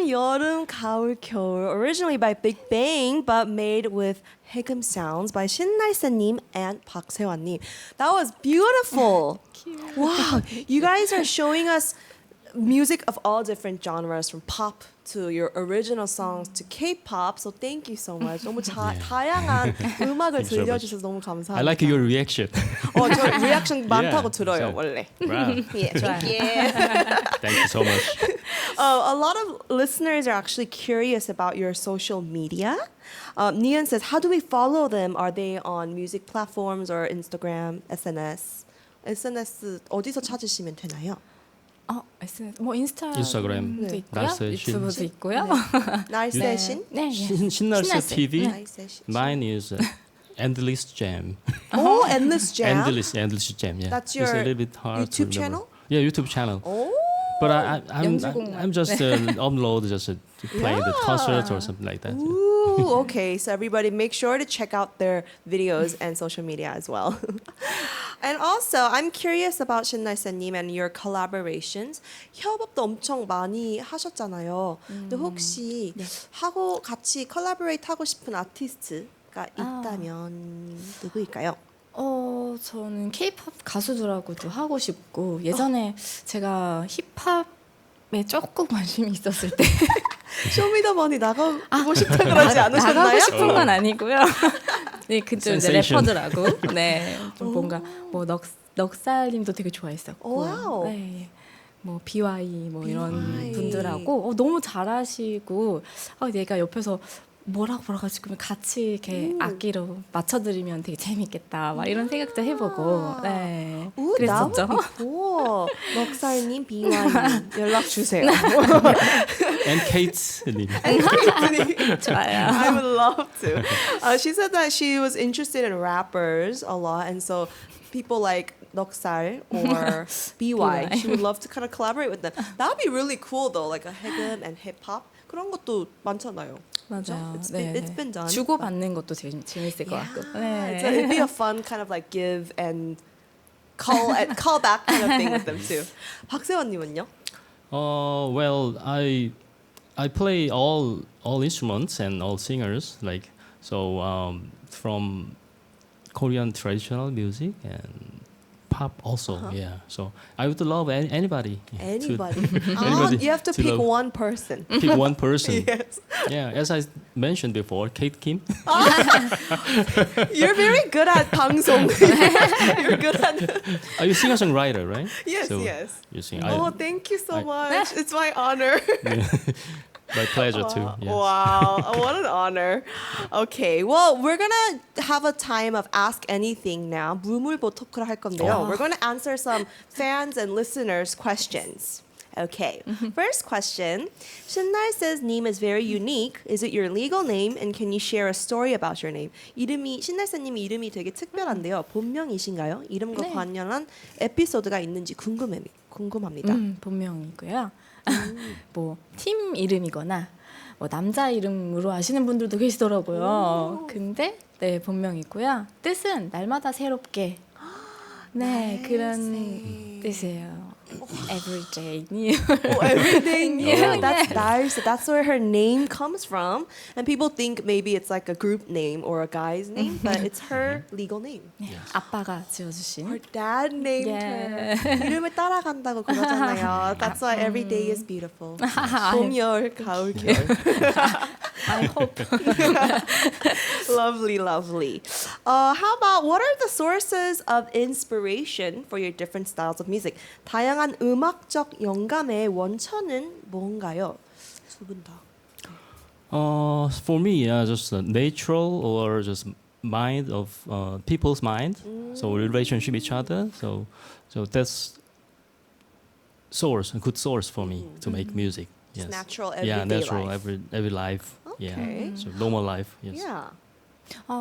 [SPEAKER 1] 봄여름가을겨울, originally by Big Bang, but made with Haegeum sounds by 신날새님 and 박세환님. That was beautiful. Wow, you guys are showing us music of all different genres, from pop to your original songs to K-pop. So thank you so much. 너무 다양한 음악을
[SPEAKER 2] Thank you so
[SPEAKER 1] 들려주셔서 너무 감사합니다.
[SPEAKER 2] I like your reaction.
[SPEAKER 1] 저 리액션 많다고
[SPEAKER 2] Yeah,
[SPEAKER 1] 들어요,
[SPEAKER 2] so-
[SPEAKER 1] 원래.
[SPEAKER 2] Wow.
[SPEAKER 1] Yeah, thank you.
[SPEAKER 2] Thank you so much.
[SPEAKER 1] A lot of listeners are actually curious about your social media. Nian says, how do we follow them? Are they on music platforms or Instagram, SNS? SNS 어디서 찾으시면 되나요?
[SPEAKER 3] SNS 뭐 인스타도
[SPEAKER 2] 인스타그램,
[SPEAKER 3] 있고요,
[SPEAKER 2] 날새 신.
[SPEAKER 3] 유튜브도 있고요.
[SPEAKER 1] 날새 신?
[SPEAKER 3] 네,
[SPEAKER 2] 신날새 TV.
[SPEAKER 1] 날새 신.
[SPEAKER 2] Mine is Endless Jam.
[SPEAKER 1] Oh, Endless Jam.
[SPEAKER 2] Endless Jam. Yeah.
[SPEAKER 1] That's
[SPEAKER 2] It's a
[SPEAKER 1] your
[SPEAKER 2] little bit hard to
[SPEAKER 1] YouTube
[SPEAKER 2] remember.
[SPEAKER 1] channel?
[SPEAKER 2] Yeah, YouTube channel.
[SPEAKER 1] Oh.
[SPEAKER 2] But I'm
[SPEAKER 3] 연주곡만.
[SPEAKER 2] just upload just to play the concert or something like that.
[SPEAKER 1] Ooh, okay. So everybody make sure to check out their videos and social media as well. And also, I'm curious about 신날새님 and your collaborations. 협업도 엄청 많이 하셨잖아요. 근데 혹시 하고 같이 collaborate 하고 싶은 아티스트가 있다면 누구일까요?
[SPEAKER 3] 저는 K-팝 가수들하고도 하고 싶고 예전에 제가 힙합에 조금 관심이 있었을 때
[SPEAKER 1] 쇼미더머니 나가고 싶다 그러지 않으셨나요?
[SPEAKER 3] 나가고 싶은 건 아니고요. 네, 그쪽 이제
[SPEAKER 2] Sensation.
[SPEAKER 3] 래퍼들하고 네, 좀 뭔가 뭐 넉살님도 되게 좋아했었고,
[SPEAKER 1] 와우.
[SPEAKER 3] 네, 뭐 BY 뭐 이런
[SPEAKER 1] BY.
[SPEAKER 3] 분들하고 너무 잘하시고 얘가 옆에서 뭐라고 같이 이렇게 악기로 맞춰드리면 되게 재밌겠다 막 이런 생각도 해보고 네
[SPEAKER 1] Ooh,
[SPEAKER 3] 그랬었죠.
[SPEAKER 1] that would be cool. 넉살님, 비와님 연락 주세요.
[SPEAKER 2] And Kate 님.
[SPEAKER 3] 좋아요.
[SPEAKER 1] I would love to. She said that she was interested in rappers a lot, and so people like 넉살 or BY, she would love to kind of collaborate with them. That would be really cool though, like a Haegeum and hip hop. 그런 것도 많잖아요.
[SPEAKER 3] 맞아요.
[SPEAKER 1] It's been done.
[SPEAKER 3] 주고 받는 것도 되게 재밌을 것 같고. 네.
[SPEAKER 1] So it'd be a fun kind of like give and call back kind of thing with them too. 박세환님은요?
[SPEAKER 2] Well, I play all instruments and all singers, like so from Korean traditional music and pop also. Yeah, so I would love anybody.
[SPEAKER 1] Anybody.
[SPEAKER 2] Anybody
[SPEAKER 1] You have to
[SPEAKER 2] to
[SPEAKER 1] pick
[SPEAKER 2] love.
[SPEAKER 1] one person.
[SPEAKER 2] Pick one person.
[SPEAKER 1] Yes.
[SPEAKER 2] Yeah, as I mentioned before, Kate Kim.
[SPEAKER 1] You're very good at 방송. You're good at.
[SPEAKER 2] Are you singer-songwriter, right?
[SPEAKER 1] Yes,
[SPEAKER 2] So
[SPEAKER 1] yes.
[SPEAKER 2] You sing.
[SPEAKER 1] Oh, thank you so
[SPEAKER 2] I-
[SPEAKER 1] much. It's my honor.
[SPEAKER 2] My pleasure too. Yes.
[SPEAKER 1] Wow, what an honor. Okay, well, we're gonna have a time of Ask Anything now. 물물보 토크를 할 건데요. We're gonna answer some fans and listeners' questions. Okay, first question. 신날새's name is very unique. Is it your legal name? And can you share a story about your name? 신날새님 이름이 되게 특별한데요. 본명이신가요? 이름과
[SPEAKER 3] 네.
[SPEAKER 1] 관련한 에피소드가 있는지 궁금합니다.
[SPEAKER 3] 본명이고요. 뭐 팀 이름이거나 뭐 남자 이름으로 아시는 분들도 계시더라고요. 근데 네 본명이고요. 뜻은 날마다 새롭게. 네 그런 뜻이에요. Every day new.
[SPEAKER 1] Oh, everyday new.
[SPEAKER 3] Yeah.
[SPEAKER 1] That's nice. That's where her name comes from. And people think maybe it's like a group name or a guy's name, but it's her legal name.
[SPEAKER 3] 아빠가 지어주신.
[SPEAKER 1] Her dad named
[SPEAKER 3] Yeah.
[SPEAKER 1] her. 이름을 따라간다고 그러잖아요. That's why every day is beautiful. 봄, 여름, 가을, 겨울.
[SPEAKER 3] I hope.
[SPEAKER 1] Lovely, lovely. How about what are the sources of inspiration for your different styles of music? 다양한 음악적 영감의 원천은 뭔가요? 두 분 다.
[SPEAKER 2] For me, yeah, just natural or just mind of people's mind. So relationship each other. So that's a good source for me to make music.
[SPEAKER 1] Just
[SPEAKER 2] Yes.
[SPEAKER 1] natural everyday
[SPEAKER 2] Yeah, natural
[SPEAKER 1] life.
[SPEAKER 2] every life.
[SPEAKER 1] Okay.
[SPEAKER 2] Yeah. So normal life. Yes.
[SPEAKER 1] Yeah.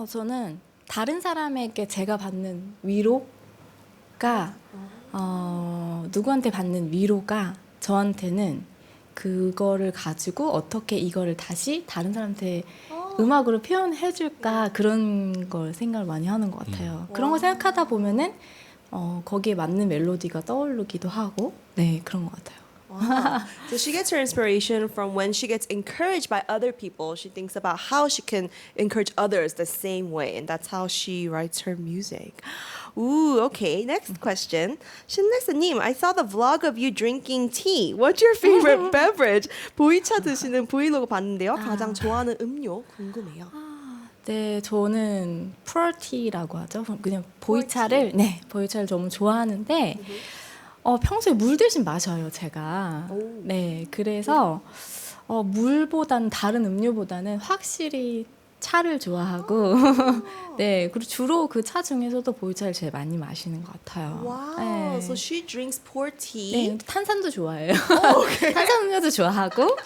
[SPEAKER 3] 저는 다른 사람에게 제가 받는 위로가 누구한테 받는 위로가 저한테는 그거를 가지고 어떻게 이거를 다시 다른 사람한테 음악으로 표현해 줄까 그런 걸 생각을 많이 하는 것 같아요. 그런 걸 생각하다 보면은 거기에 맞는 멜로디가 떠오르기도 하고 네 그런 것 같아요.
[SPEAKER 1] So she gets her inspiration from when she gets encouraged by other people. She thinks about how she can encourage others the same way, and that's how she writes her music. Ooh, okay. Next question. 신날새님, I saw the vlog of you drinking tea. What's your favorite beverage? 보이차 드시는 브이로그 봤는데요. 가장 좋아하는 음료 궁금해요.
[SPEAKER 3] 네, 저는 프롤티라고 하죠. 그냥 보이차를 보이차를 너무 좋아하는데 평소에 물 대신 마셔요, 제가. 네, 그래서 물보다는 다른 음료보다는 확실히 차를 좋아하고 네, 그리고 주로 그 차 중에서도 보이차를 제일 많이 마시는 것 같아요.
[SPEAKER 1] Wow,
[SPEAKER 3] 네.
[SPEAKER 1] so she drinks pour tea.
[SPEAKER 3] 네, 탄산도 좋아해요. 탄산음료도 좋아하고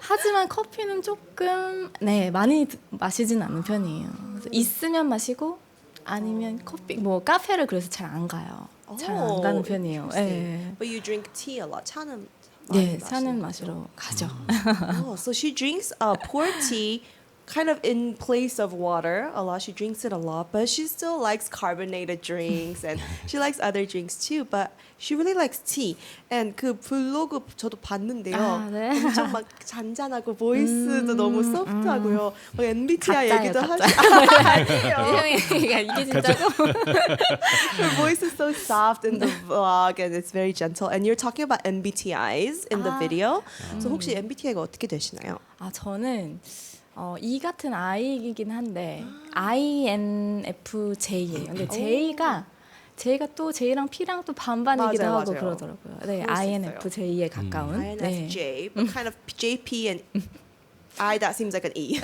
[SPEAKER 3] 하지만 커피는 조금 많이 마시진 않는 편이에요. 그래서 있으면 마시고 아니면 커피 뭐 카페를 그래서 잘 안 가요. 잘 안 가는 편이에요. 네.
[SPEAKER 1] But you drink tea a lot. 차는
[SPEAKER 3] 네, 차는 마시러 가죠.
[SPEAKER 1] Oh, so she drinks pour tea kind of in place of water a lot. She drinks it a lot, but she still likes carbonated drinks and she likes other drinks too, but she really likes tea. And 그 블로그 저도 봤는데요.
[SPEAKER 3] 네.
[SPEAKER 1] 엄청 막 잔잔하고 보이스도 너무 소프트하고요. 막 MBTI
[SPEAKER 3] 가짜예요,
[SPEAKER 1] 얘기도
[SPEAKER 3] 가짜.
[SPEAKER 1] 하시고.
[SPEAKER 3] 이게 진짜고?
[SPEAKER 1] Her voice is so soft in the vlog and it's very gentle. And you're talking about MBTIs in the video. So 혹시 MBTI가 어떻게 되시나요?
[SPEAKER 3] 저는 E 같은 I이긴 한데 INFJ예요. 근데 J가 또 J랑 P랑 또 반반이기도
[SPEAKER 1] 맞아요,
[SPEAKER 3] 하고
[SPEAKER 1] 맞아요.
[SPEAKER 3] 그러더라고요. 네,
[SPEAKER 1] 그럴 수
[SPEAKER 3] INFJ에 가까운.
[SPEAKER 1] INFJ, but kind of JP and I, that seems like an E.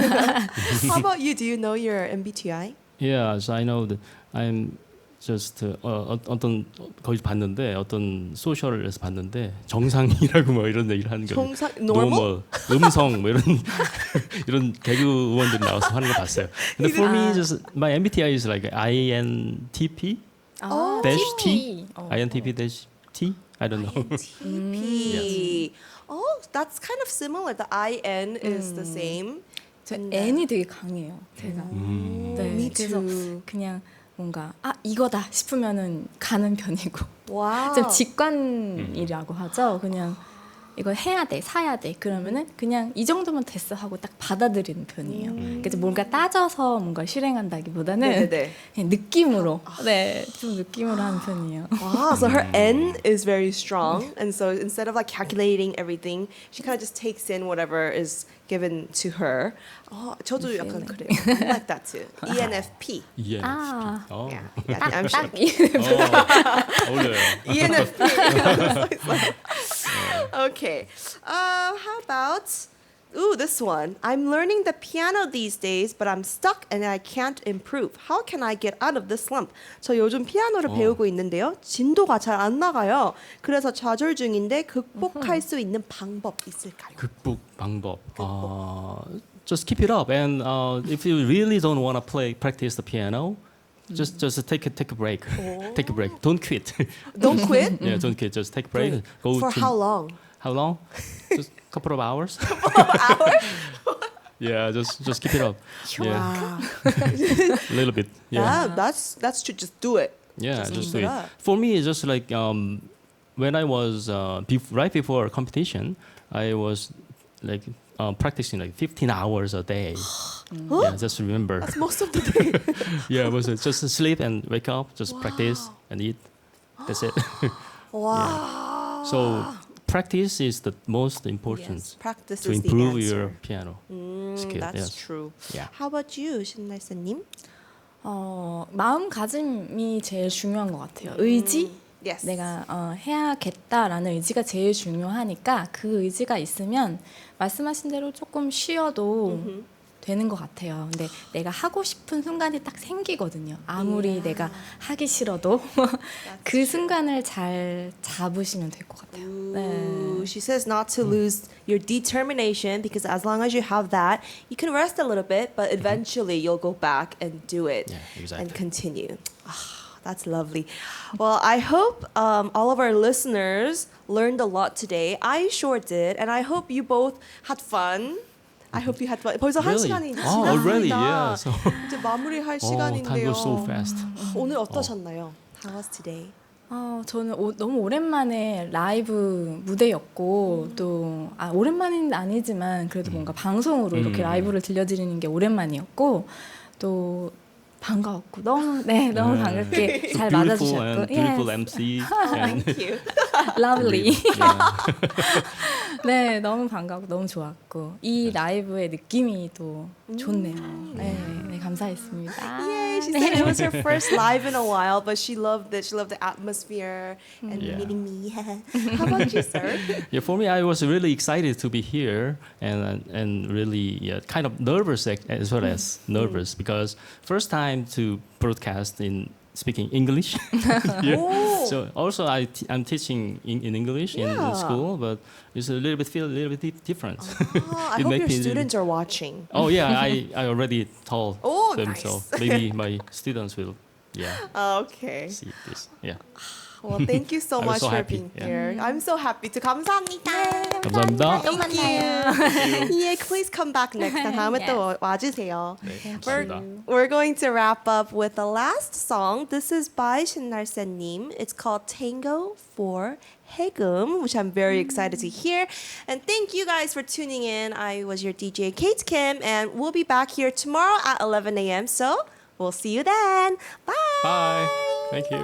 [SPEAKER 1] How about you? Do you know your MBTI?
[SPEAKER 2] Yeah, so I know that I'm just 어떤 거기 봤는데 어떤 소셜에서 봤는데 정상이라고 뭐 이런 얘기를 하는 거.
[SPEAKER 1] 정상 normal?
[SPEAKER 2] 음성 뭐 이런 이런 개그 의원들이 나와서 하는 거 봤어요. 근데 for me, just my MBTI is like INTP dash T, INTP dash T. I don't know.
[SPEAKER 1] INTP. Oh, that's kind of similar. The IN is the same.
[SPEAKER 3] 저 N이 되게 강해요. 제가. 네,
[SPEAKER 1] Me
[SPEAKER 3] 그래서
[SPEAKER 1] too.
[SPEAKER 3] 그냥 뭔가 이거다 싶으면은 가는 편이고.
[SPEAKER 1] Wow.
[SPEAKER 3] 좀 직관이라고 하죠. 그냥 이거 해야 돼, 사야 돼. 그러면은 그냥 이 정도면 됐어 하고 딱 받아들이는 편이에요. 그래서 뭔가 따져서 뭔가 실행한다기보다는 그냥 느낌으로, 좀 느낌으로 하는 편이에요.
[SPEAKER 1] Wow, so her N is very strong, and so instead of like calculating everything, she kind of just takes in whatever is given to her. 저도 약간 그래요. I like that too. ENFP.
[SPEAKER 2] ENFP.
[SPEAKER 3] 아.
[SPEAKER 1] Yeah, I'm sure.
[SPEAKER 2] 어울려요.
[SPEAKER 1] ENFP. Okay. How about this one? I'm learning the piano these days, but I'm stuck and I can't improve. How can I get out of this slump? 저 요즘 피아노를 배우고 있는데요. 진도가 잘 안 나가요. 그래서 좌절 중인데 극복할 수 있는 방법 있을까요?
[SPEAKER 2] 극복 방법. Just keep it up, and if you really don't want to practice the piano, just take a break. Take a break. Don't quit.
[SPEAKER 1] Don't quit.
[SPEAKER 2] Yeah, don't quit. Just take a break. Go
[SPEAKER 1] For
[SPEAKER 2] to,
[SPEAKER 1] how long?
[SPEAKER 2] How long? Just a couple of hours. Yeah, just keep it up. Yeah, a little bit. Yeah,
[SPEAKER 1] That's to just do it.
[SPEAKER 2] yeah,
[SPEAKER 1] just
[SPEAKER 2] just
[SPEAKER 1] keep
[SPEAKER 2] do
[SPEAKER 1] it
[SPEAKER 2] it.
[SPEAKER 1] up.
[SPEAKER 2] For me, it's just like when I was right before competition, I was like practicing like 15 hours a day. Yeah, just remember.
[SPEAKER 1] That's most of the day.
[SPEAKER 2] Yeah, was it just sleep and wake up, just practice and eat. That's it.
[SPEAKER 1] Wow.
[SPEAKER 2] So practice is the most important
[SPEAKER 1] Yes, practice
[SPEAKER 2] to
[SPEAKER 1] is the
[SPEAKER 2] improve
[SPEAKER 1] answer.
[SPEAKER 2] your piano skill.
[SPEAKER 1] That's
[SPEAKER 2] Yes.
[SPEAKER 1] true.
[SPEAKER 2] Yeah.
[SPEAKER 1] How about you, 신날새님?
[SPEAKER 3] 마음가짐이 제일 중요한 것 같아요. 의지?
[SPEAKER 1] Yes.
[SPEAKER 3] 내가 해야겠다라는 의지가 제일 중요하니까 그 의지가 있으면 말씀하신 대로 조금 쉬어도 되는 것 같아요. 근데 내가 하고 싶은 순간이 딱 생기거든요. 아무리 내가 하기 싫어도 그 순간을 잘 잡으시면 될 것 같아요. 네.
[SPEAKER 1] She says not to lose your determination because as long as you have that, you can rest a little bit, but eventually you'll go back and do it
[SPEAKER 2] Yeah, exactly.
[SPEAKER 1] and continue. That's lovely. Well, I hope all of our listeners learned a lot today. I sure did, and I hope you both had fun. I hope you had fun. 벌써 한
[SPEAKER 2] Really?
[SPEAKER 1] 시간이
[SPEAKER 2] Oh, already?
[SPEAKER 1] 지났습니다.
[SPEAKER 2] Yeah. So
[SPEAKER 1] 이제 마무리할
[SPEAKER 2] time
[SPEAKER 1] 시간인데요.
[SPEAKER 2] goes so fast.
[SPEAKER 1] 오늘 어떠셨나요? How was today?
[SPEAKER 3] 저는 너무 오랜만에 라이브 무대였고 또 오랜만은 아니지만 그래도 뭔가 방송으로 이렇게 라이브를 들려드리는 게 오랜만이었고 또 반가웠고 너무 반갑게 잘 맞아주셨고
[SPEAKER 2] beautiful MC and
[SPEAKER 1] Thank you.
[SPEAKER 3] lovely.
[SPEAKER 2] yeah.
[SPEAKER 3] 네, 너무 반갑고 너무 좋았고 이 라이브의 느낌이 또 좋네요. 네, 감사했습니다.
[SPEAKER 1] Yay, she said it was her first live in a while, but she loved it. She loved the atmosphere and
[SPEAKER 2] Yeah.
[SPEAKER 1] meeting me. How about you, sir?
[SPEAKER 2] Yeah, for me, I was really excited to be here and really kind of nervous as well as nervous because first time to broadcast in speaking English. Yeah.
[SPEAKER 1] Oh.
[SPEAKER 2] So also I'm teaching in English in school, but it's feel a little bit different.
[SPEAKER 1] I
[SPEAKER 2] It
[SPEAKER 1] hope
[SPEAKER 2] make
[SPEAKER 1] your
[SPEAKER 2] me-
[SPEAKER 1] students are watching.
[SPEAKER 2] Oh yeah, I already told
[SPEAKER 1] Oh,
[SPEAKER 2] them
[SPEAKER 1] nice.
[SPEAKER 2] so. Maybe my students will
[SPEAKER 1] Okay.
[SPEAKER 2] see this. Yeah.
[SPEAKER 1] Well, thank you so
[SPEAKER 2] I was
[SPEAKER 1] much
[SPEAKER 2] so
[SPEAKER 1] for
[SPEAKER 2] happy.
[SPEAKER 1] being
[SPEAKER 2] Yeah.
[SPEAKER 1] here. I'm so happy to. 감사합니다.
[SPEAKER 2] 감사합니다.
[SPEAKER 1] Thank you. Yeah, please come back next time. 다음에 또 와주세요.
[SPEAKER 2] 네,
[SPEAKER 1] We're,
[SPEAKER 2] 감사합니다.
[SPEAKER 1] we're going to wrap up with the last song. This is by 신날새님. It's called Tango for Haegeum, which I'm very excited to hear. And thank you guys for tuning in. I was your DJ Kate Kim, and we'll be back here tomorrow at 11 a.m. So we'll see you then. Bye.
[SPEAKER 2] Bye. Thank you.